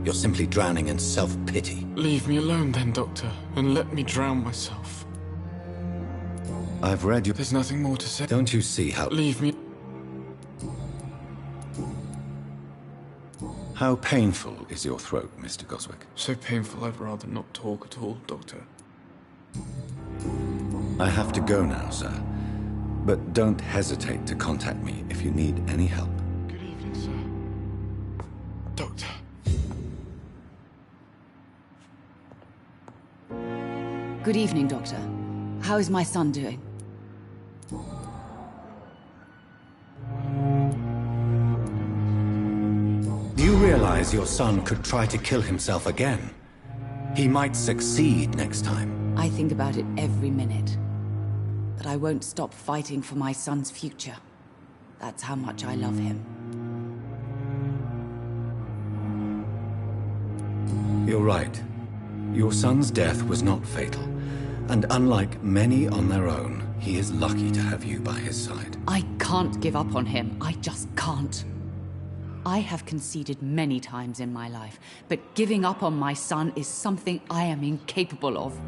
You're simply drowning in self-pity. Leave me alone then, Doctor, and let me drown myself. I've read you. There's nothing more to say. Don't you see how... Leave me... How painful is your throat, Mr. Goswick? So painful I'd rather not talk at all, Doctor. I have to go now, sir. But don't hesitate to contact me if you need any help. Good evening, sir. Doctor. Good evening, Doctor. How is my son doing? Do you realize your son could try to kill himself again? He might succeed next time. I think about it every minute. But I won't stop fighting for my son's future. That's how much I love him. You're right. Your son's death was not fatal. And unlike many on their own, he is lucky to have you by his side. I can't give up on him. I just can't. I have conceded many times in my life, but giving up on my son is something I am incapable of.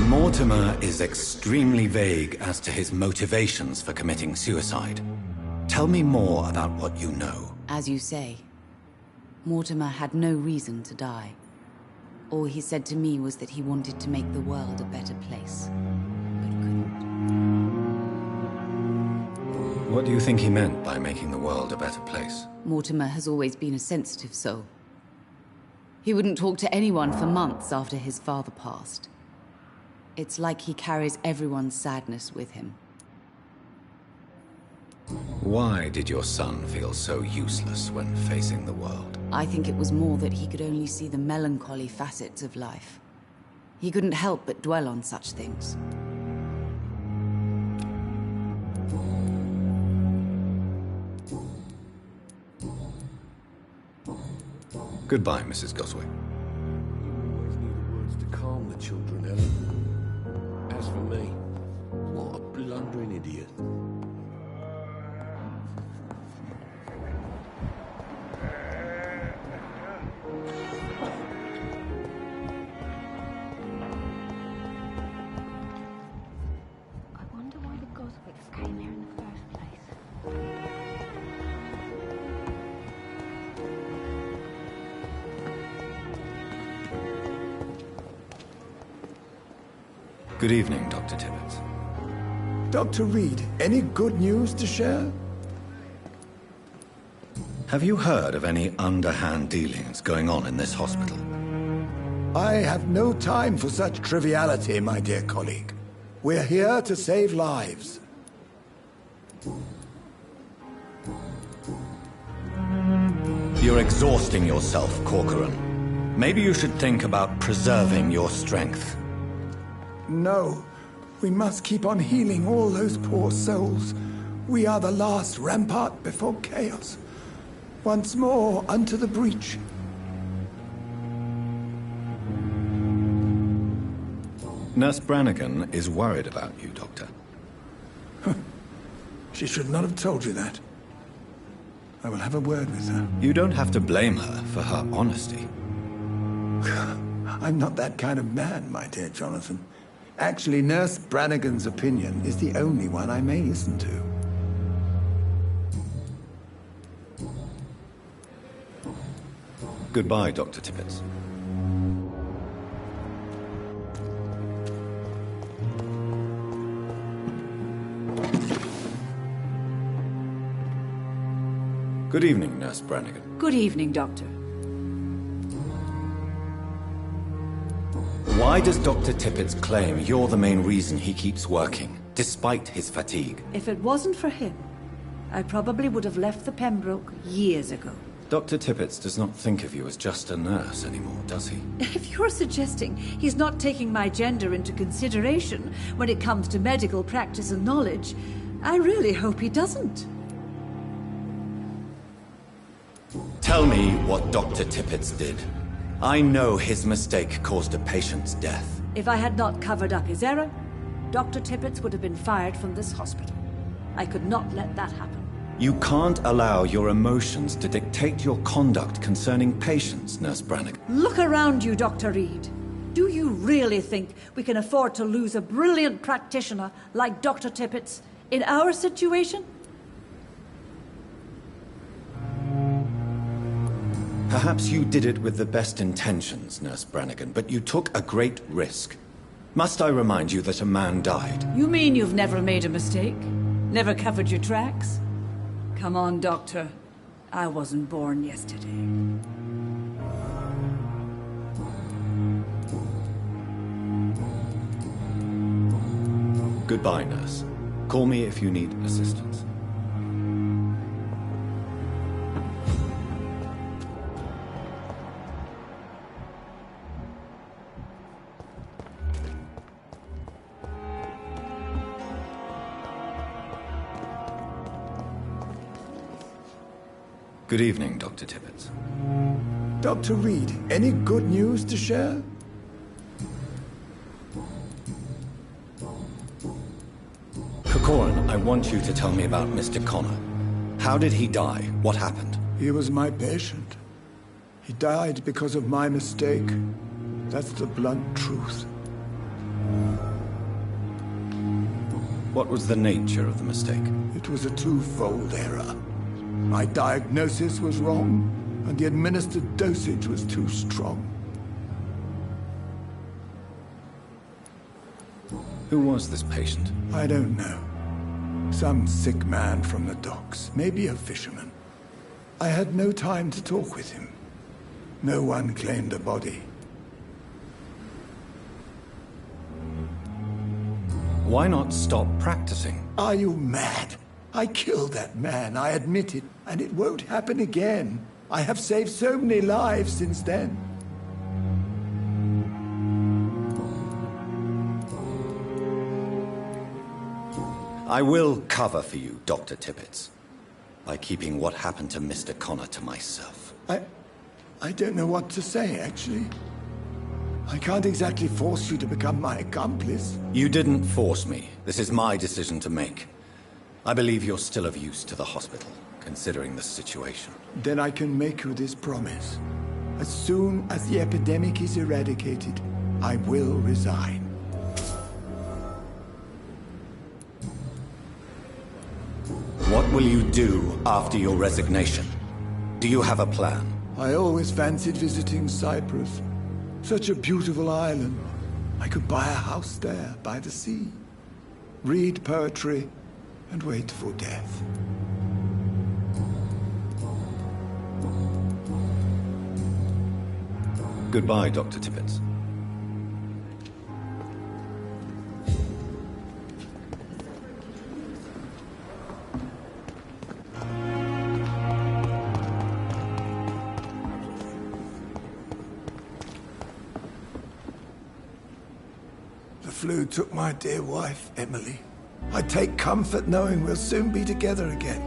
Mortimer is extremely vague as to his motivations for committing suicide. Tell me more about what you know. As you say, Mortimer had no reason to die. All he said to me was that he wanted to make the world a better place, but couldn't. What do you think he meant by making the world a better place? Mortimer has always been a sensitive soul. He wouldn't talk to anyone for months after his father passed. It's like he carries everyone's sadness with him. Why did your son feel so useless when facing the world? I think it was more that he could only see the melancholy facets of life. He couldn't help but dwell on such things. Goodbye, Mrs. Goswick. You always knew the words to calm the children, Ellen. As for me, what a blundering idiot. I wonder why the Goswicks came here in the first place. Good evening, Dr. Tibbets. Dr. Reed, any good news to share? Have you heard of any underhand dealings going on in this hospital? I have no time for such triviality, my dear colleague. We're here to save lives. You're exhausting yourself, Corcoran. Maybe you should think about preserving your strength. No, we must keep on healing all those poor souls. We are the last rampart before chaos. Once more, unto the breach. Nurse Brannigan is worried about you, Doctor. She should not have told you that. I will have a word with her. You don't have to blame her for her honesty. I'm not that kind of man, my dear Jonathan. Actually, Nurse Brannigan's opinion is the only one I may listen to. Goodbye, Dr. Tippett. Good evening, Nurse Brannigan. Good evening, Doctor. Why does Dr. Tippett claim you're the main reason he keeps working, despite his fatigue? If it wasn't for him, I probably would have left the Pembroke years ago. Dr. Tippett does not think of you as just a nurse anymore, does he? If you're suggesting he's not taking my gender into consideration when it comes to medical practice and knowledge, I really hope he doesn't. Tell me what Dr. Tippett did. I know his mistake caused a patient's death. If I had not covered up his error, Dr. Tippett would have been fired from this hospital. I could not let that happen. You can't allow your emotions to dictate your conduct concerning patients, Nurse Brannigan. Look around you, Dr. Reed. Do you really think we can afford to lose a brilliant practitioner like Dr. Tippett in our situation? Perhaps you did it with the best intentions, Nurse Brannigan, but you took a great risk. Must I remind you that a man died? You mean you've never made a mistake? Never covered your tracks? Come on, Doctor. I wasn't born yesterday. Goodbye, nurse. Call me if you need assistance. Good evening, Dr. Tippett. Dr. Reed, any good news to share? Corcoran, I want you to tell me about Mr. Connor. How did he die? What happened? He was my patient. He died because of my mistake. That's the blunt truth. What was the nature of the mistake? It was a twofold error. My diagnosis was wrong, and the administered dosage was too strong. Who was this patient? I don't know. Some sick man from the docks, maybe a fisherman. I had no time to talk with him. No one claimed a body. Why not stop practicing? Are you mad? I killed that man, I admit it, and it won't happen again. I have saved so many lives since then. I will cover for you, Dr. Tippett, by keeping what happened to Mr. Connor to myself. I don't know what to say, actually. I can't exactly force you to become my accomplice. You didn't force me. This is my decision to make. I believe you're still of use to the hospital, considering the situation. Then I can make you this promise. As soon as the epidemic is eradicated, I will resign. What will you do after your resignation? Do you have a plan? I always fancied visiting Cyprus. Such a beautiful island. I could buy a house there, by the sea. Read poetry and wait for death. Goodbye, Dr. Tippett. The flu took my dear wife, Emily. I take comfort knowing we'll soon be together again.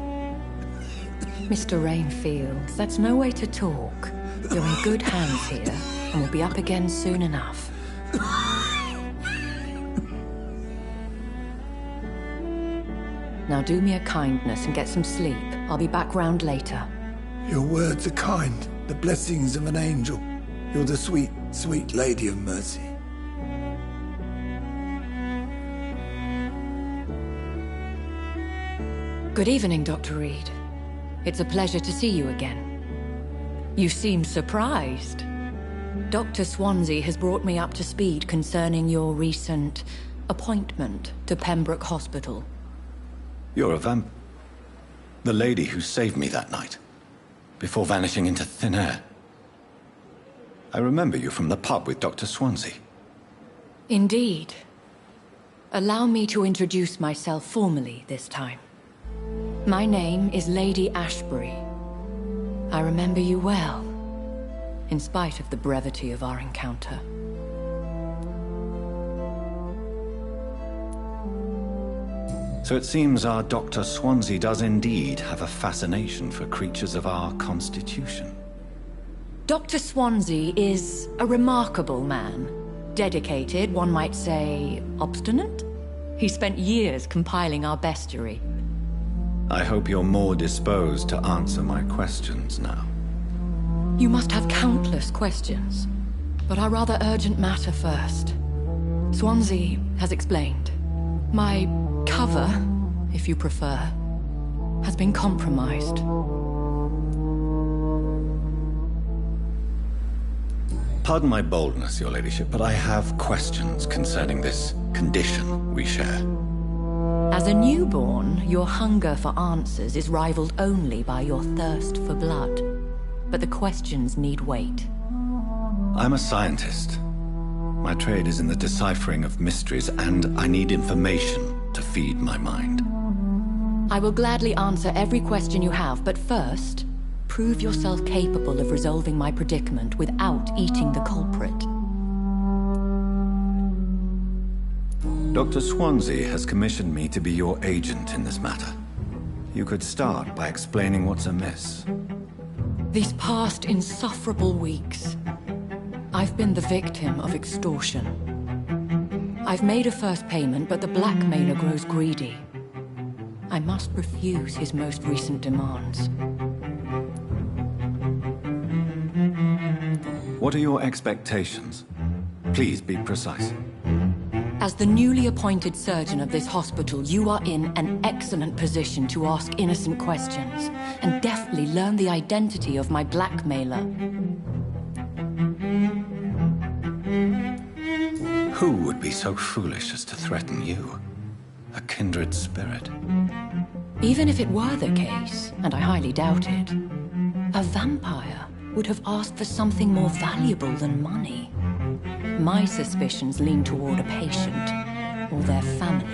Mr. Rainfield, that's no way to talk. You're in good hands here, and we'll be up again soon enough. Now do me a kindness and get some sleep. I'll be back round later. Your words are kind, the blessings of an angel. You're the sweet, sweet Lady of Mercy. Good evening, Dr. Reed. It's a pleasure to see you again. You seem surprised. Dr. Swansea has brought me up to speed concerning your recent appointment to Pembroke Hospital. You're a vamp... The lady who saved me that night, before vanishing into thin air. I remember you from the pub with Dr. Swansea. Indeed. Allow me to introduce myself formally this time. My name is Lady Ashbury. I remember you well, in spite of the brevity of our encounter. So it seems our Dr. Swansea does indeed have a fascination for creatures of our constitution. Dr. Swansea is a remarkable man. Dedicated, one might say, obstinate? He spent years compiling our bestiary. I hope you're more disposed to answer my questions now. You must have countless questions, but our rather urgent matter first. Swansea has explained. My cover, if you prefer, has been compromised. Pardon my boldness, Your Ladyship, but I have questions concerning this condition we share. As a newborn, your hunger for answers is rivaled only by your thirst for blood. But the questions need wait. I'm a scientist. My trade is in the deciphering of mysteries, and I need information to feed my mind. I will gladly answer every question you have, but first, prove yourself capable of resolving my predicament without eating the culprit. Dr. Swansea has commissioned me to be your agent in this matter. You could start by explaining what's amiss. These past insufferable weeks, I've been the victim of extortion. I've made a first payment, but the blackmailer grows greedy. I must refuse his most recent demands. What are your expectations? Please be precise. As the newly appointed surgeon of this hospital, you are in an excellent position to ask innocent questions and deftly learn the identity of my blackmailer. Who would be so foolish as to threaten you? A kindred spirit. Even if it were the case, and I highly doubt it, a vampire would have asked for something more valuable than money. My suspicions lean toward a patient or their family.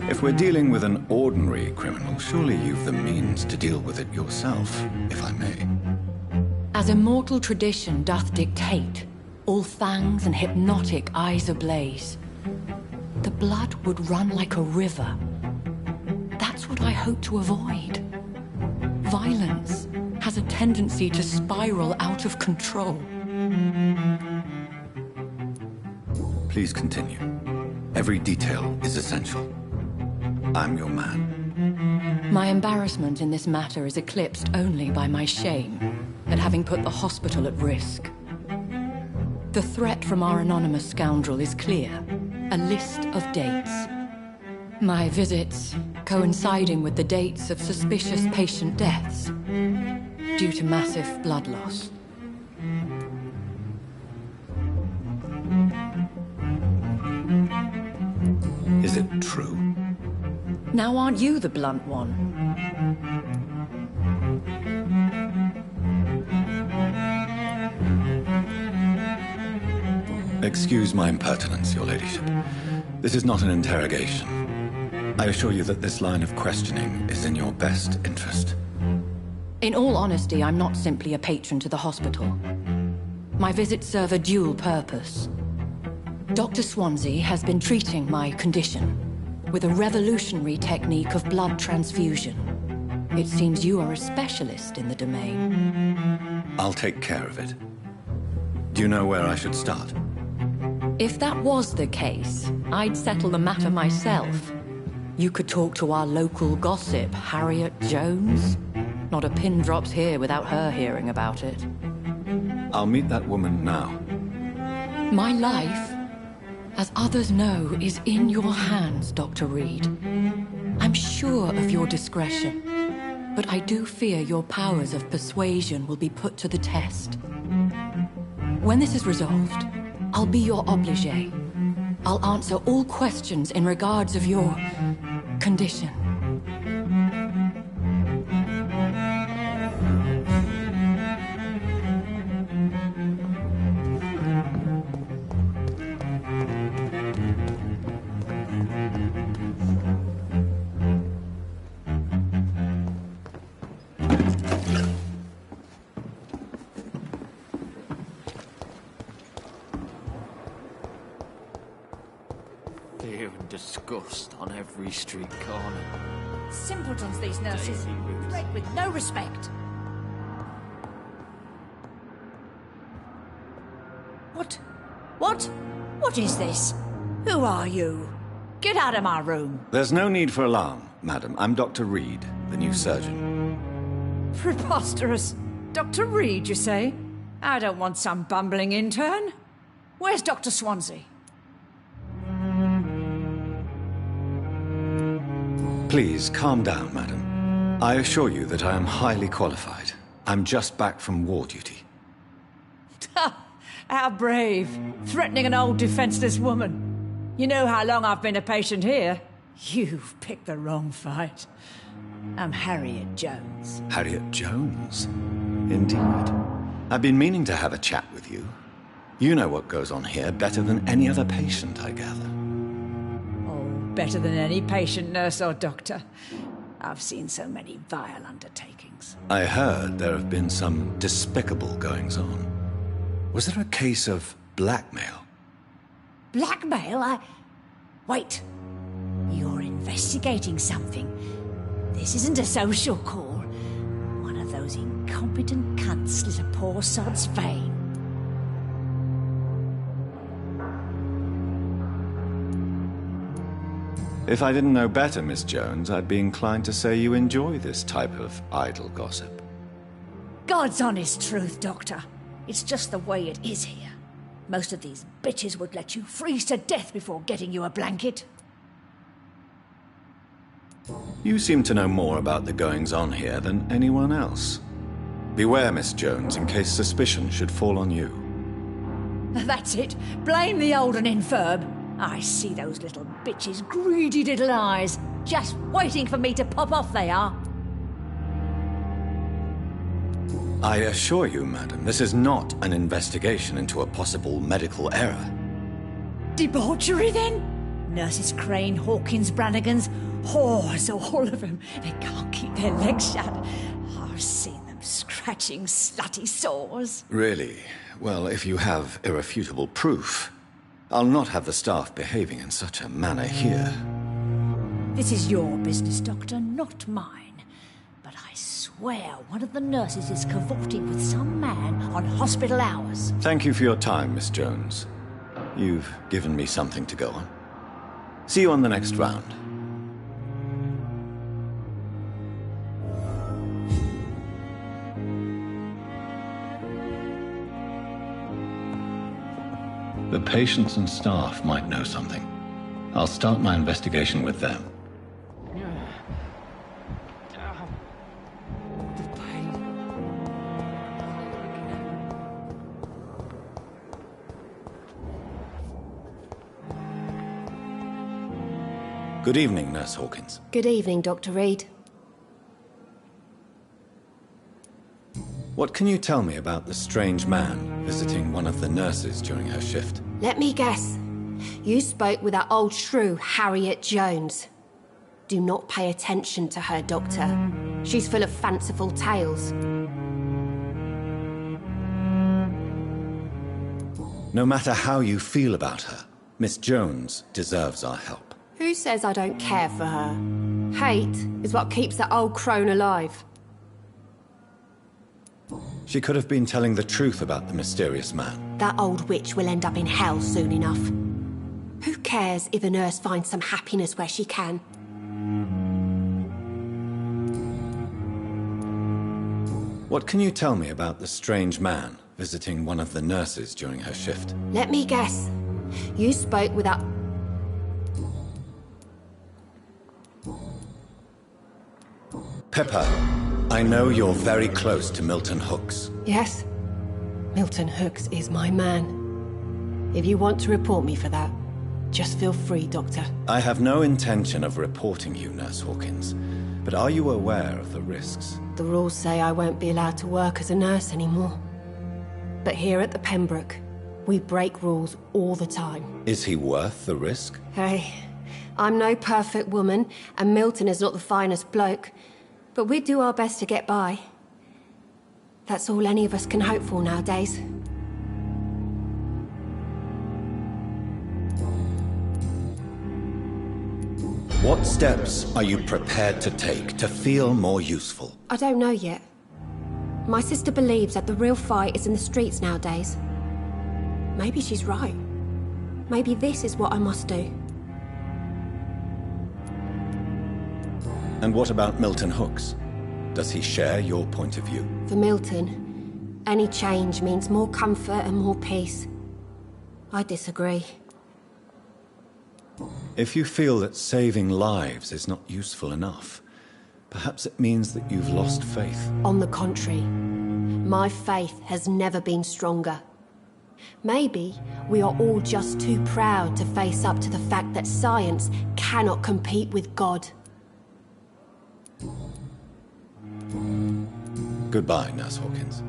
If we're dealing with an ordinary criminal, surely you've the means to deal with it yourself, if I may. As immortal tradition doth dictate, all fangs and hypnotic eyes ablaze, the blood would run like a river. That's what I hope to avoid. Violence has a tendency to spiral out of control. Please continue. Every detail is essential. I'm your man. My embarrassment in this matter is eclipsed only by my shame at having put the hospital at risk. The threat from our anonymous scoundrel is clear. A list of dates. My visits coinciding with the dates of suspicious patient deaths due to massive blood loss. Is it true? Now aren't you the blunt one? Excuse my impertinence, Your Ladyship. This is not an interrogation. I assure you that this line of questioning is in your best interest. In all honesty, I'm not simply a patron to the hospital. My visits serve a dual purpose. Dr. Swansea has been treating my condition with a revolutionary technique of blood transfusion. It seems you are a specialist in the domain. I'll take care of it. Do you know where I should start? If that was the case, I'd settle the matter myself. You could talk to our local gossip, Harriet Jones. Not a pin drops here without her hearing about it. I'll meet that woman now. My life as others know, is in your hands, Dr. Reed. I'm sure of your discretion, but I do fear your powers of persuasion will be put to the test. When this is resolved, I'll be your obligé. I'll answer all questions in regards of your condition. Fear and disgust on every street corner. Simpletons, these nurses. Bred with no respect. What is this? Who are you? Get out of my room. There's no need for alarm, madam. I'm Dr. Reed, the new surgeon. Preposterous. Dr. Reed, you say? I don't want some bumbling intern. Where's Dr. Swansea? Please, calm down, madam. I assure you that I am highly qualified. I'm just back from war duty. How brave. Threatening an old defenseless woman. You know how long I've been a patient here? You've picked the wrong fight. I'm Harriet Jones. Harriet Jones? Indeed. I've been meaning to have a chat with you. You know what goes on here better than any other patient, I gather. Oh, better than any patient, nurse or doctor. I've seen so many vile undertakings. I heard there have been some despicable goings-on. Was there a case of blackmail? Blackmail? Wait. You're investigating something. This isn't a social call. One of those incompetent cunts slit a poor sod's vein. If I didn't know better, Miss Jones, I'd be inclined to say you enjoy this type of idle gossip. God's honest truth, Doctor. It's just the way it is here. Most of these bitches would let you freeze to death before getting you a blanket. You seem to know more about the goings-on here than anyone else. Beware, Miss Jones, in case suspicion should fall on you. That's it. Blame the old and infirm. I see those little bitches' greedy little eyes. Just waiting for me to pop off they are. I assure you, madam, this is not an investigation into a possible medical error. Debauchery, then? Nurses Crane, Hawkins, Brannigans, whores, all of them. They can't keep their legs shut. I've seen them scratching slutty sores. Really? Well, if you have irrefutable proof, I'll not have the staff behaving in such a manner here. This is your business, Doctor, not mine. But I swear one of the nurses is cavorting with some man on hospital hours. Thank you for your time, Miss Jones. You've given me something to go on. See you on the next round. The patients and staff might know something. I'll start my investigation with them. Good evening, Nurse Hawkins. Good evening, Dr. Reed. What can you tell me about the strange man visiting one of the nurses during her shift? Let me guess. You spoke with that old shrew, Harriet Jones. Do not pay attention to her, Doctor. She's full of fanciful tales. No matter how you feel about her, Miss Jones deserves our help. Who says I don't care for her? Hate is what keeps that old crone alive. She could have been telling the truth about the mysterious man. That old witch will end up in hell soon enough. Who cares if a nurse finds some happiness where she can? What can you tell me about the strange man visiting one of the nurses during her shift? Let me guess. You spoke without... Pepper, I know you're very close to Milton Hooks. Yes? Milton Hooks is my man. If you want to report me for that, just feel free, Doctor. I have no intention of reporting you, Nurse Hawkins, but are you aware of the risks? The rules say I won't be allowed to work as a nurse anymore. But here at the Pembroke, we break rules all the time. Is he worth the risk? Hey, I'm no perfect woman, and Milton is not the finest bloke, but we do our best to get by. That's all any of us can hope for nowadays. What steps are you prepared to take to feel more useful? I don't know yet. My sister believes that the real fight is in the streets nowadays. Maybe she's right. Maybe this is what I must do. And what about Milton Hooks? Does he share your point of view? For Milton, any change means more comfort and more peace. I disagree. If you feel that saving lives is not useful enough, perhaps it means that you've lost faith. On the contrary, my faith has never been stronger. Maybe we are all just too proud to face up to the fact that science cannot compete with God. Goodbye, Nurse Hawkins.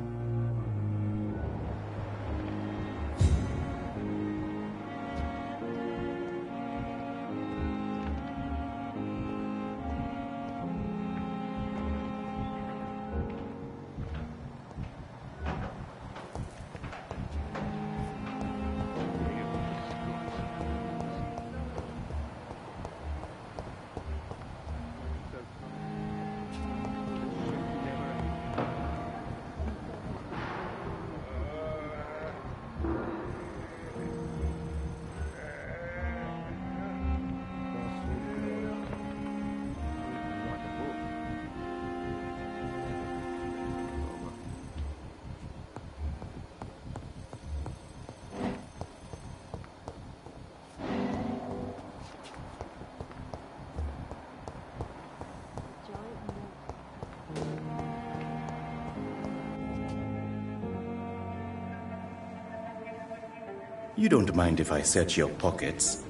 You don't mind if I search your pockets,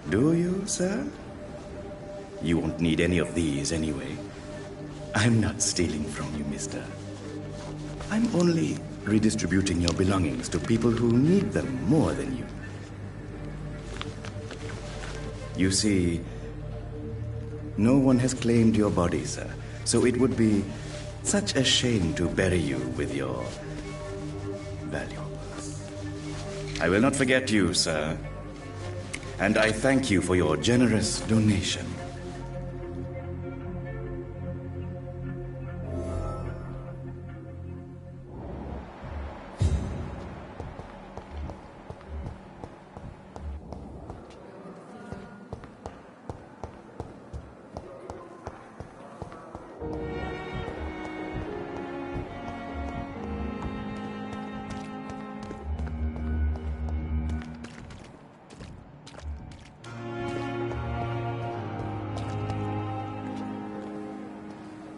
do you, sir? You won't need any of these anyway. I'm not stealing from you, mister. I'm only redistributing your belongings to people who need them more than you. You see, no one has claimed your body, sir, so it would be such a shame to bury you with your valuables. I will not forget you, sir, and I thank you for your generous donation.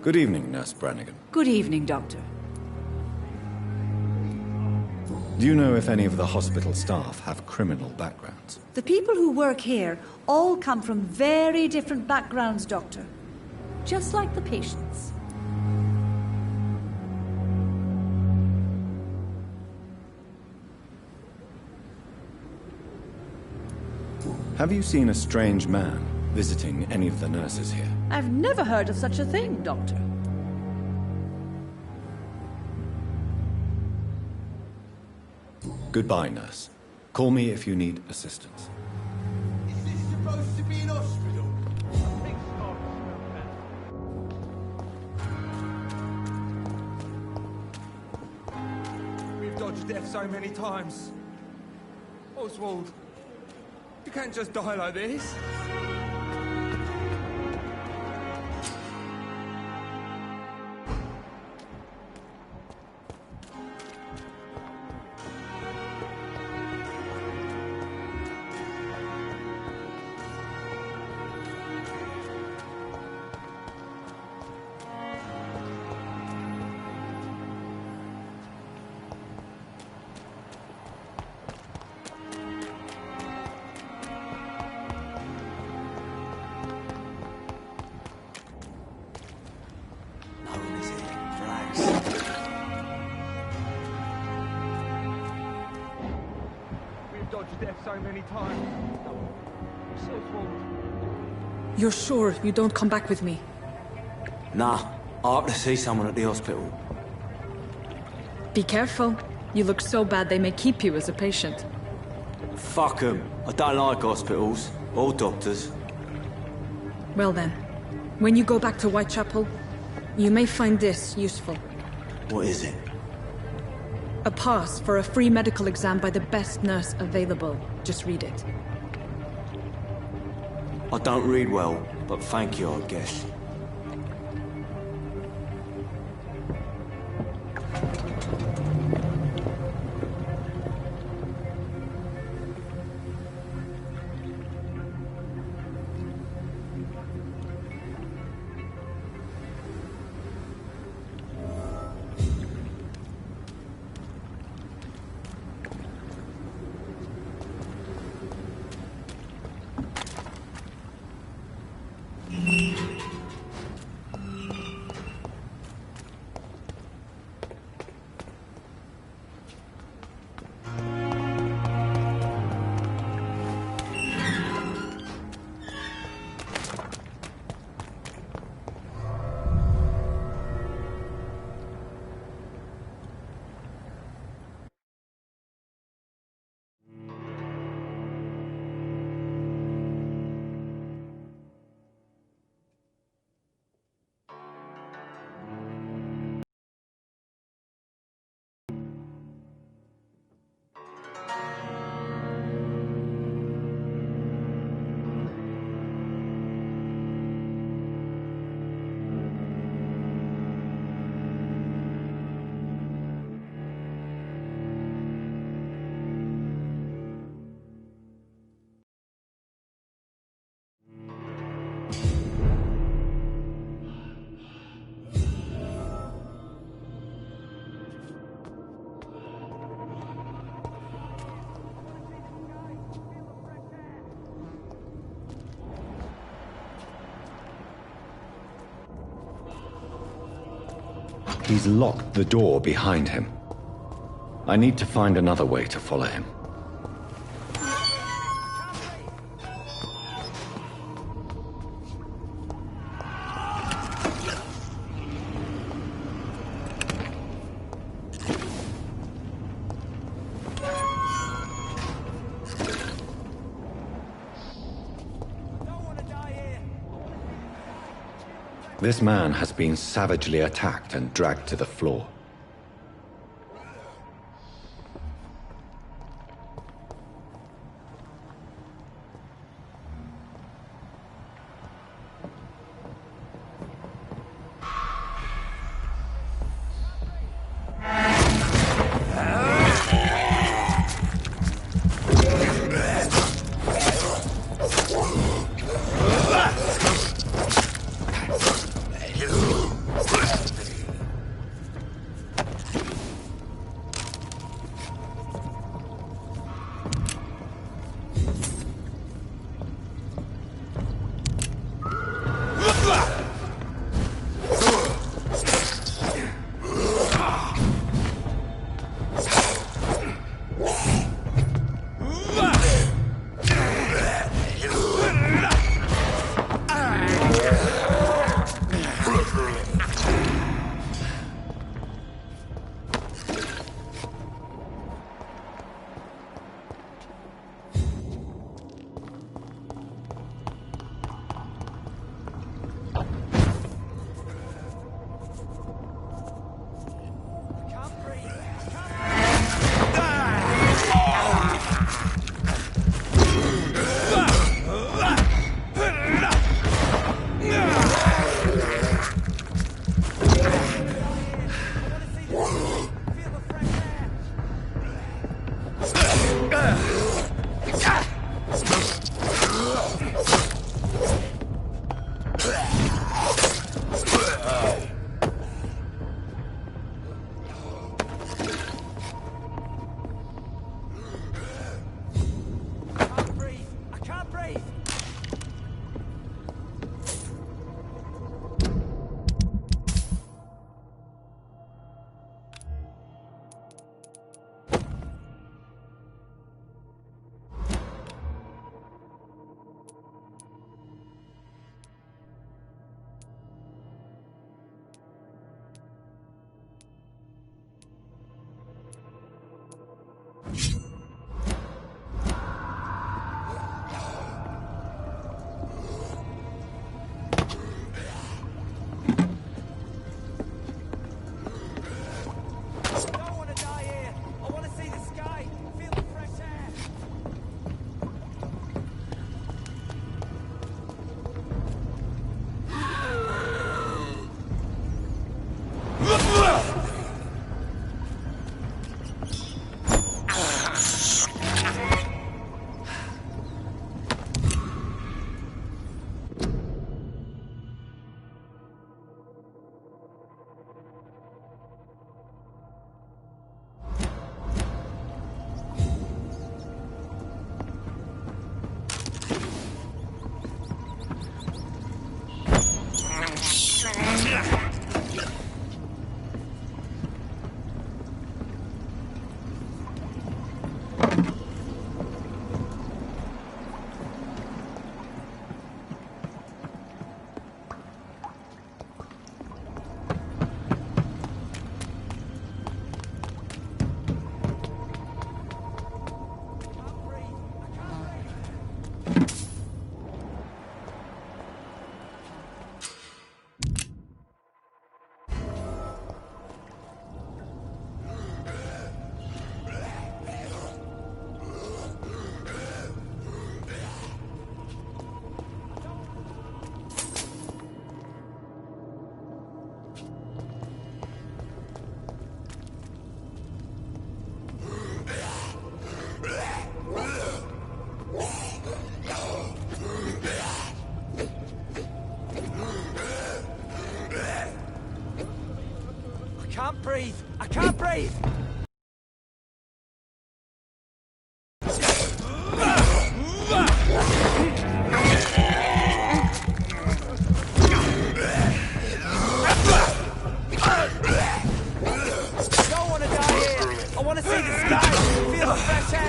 Good evening, Nurse Brannigan. Good evening, Doctor. Do you know if any of the hospital staff have criminal backgrounds? The people who work here all come from very different backgrounds, Doctor. Just like the patients. Have you seen a strange man visiting any of the nurses here? I've never heard of such a thing, Doctor. Goodbye, nurse. Call me if you need assistance. Is this supposed to be an hospital? We've dodged death so many times. Oswald, you can't just die like this. death so many times. So forward. You're sure you don't come back with me? Nah, I have to see someone at the hospital. Be careful. You look so bad they may keep you as a patient. Fuck 'em. I don't like hospitals. Or doctors. Well then, when you go back to Whitechapel, you may find this useful. What is it? A pass for a free medical exam by the best nurse available. Just read it. I don't read well, but thank you, I guess. He's locked the door behind him. I need to find another way to follow him. This man has been savagely attacked and dragged to the floor. breathe! Don't want to die here! I want to see the sky, feel the fresh air!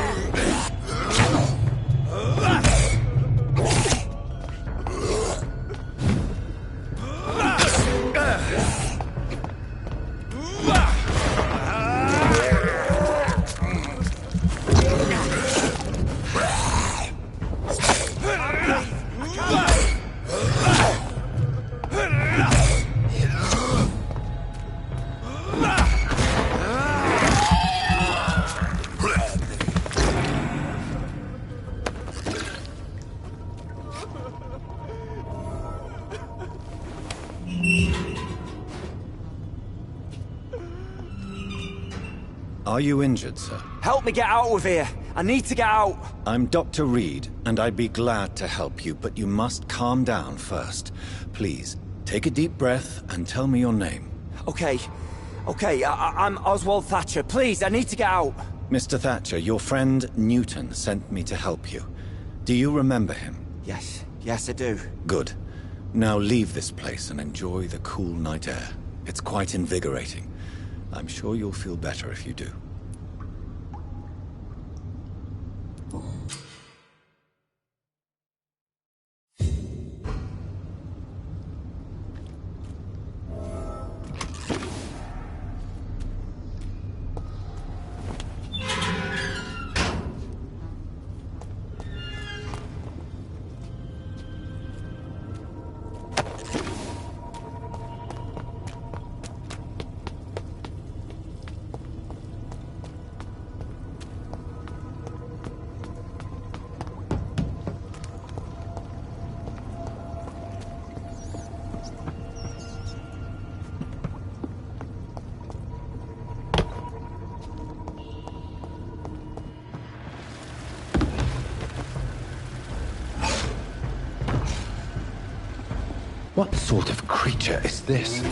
Are you injured, sir? Help me get out of here! I need to get out! I'm Dr. Reed, and I'd be glad to help you, but you must calm down first. Please, take a deep breath and tell me your name. Okay. I'm Oswald Thatcher. Please, I need to get out! Mr. Thatcher, your friend Newton sent me to help you. Do you remember him? Yes, I do. Good. Now leave this place and enjoy the cool night air. It's quite invigorating. I'm sure you'll feel better if you do. What sort of creature is this?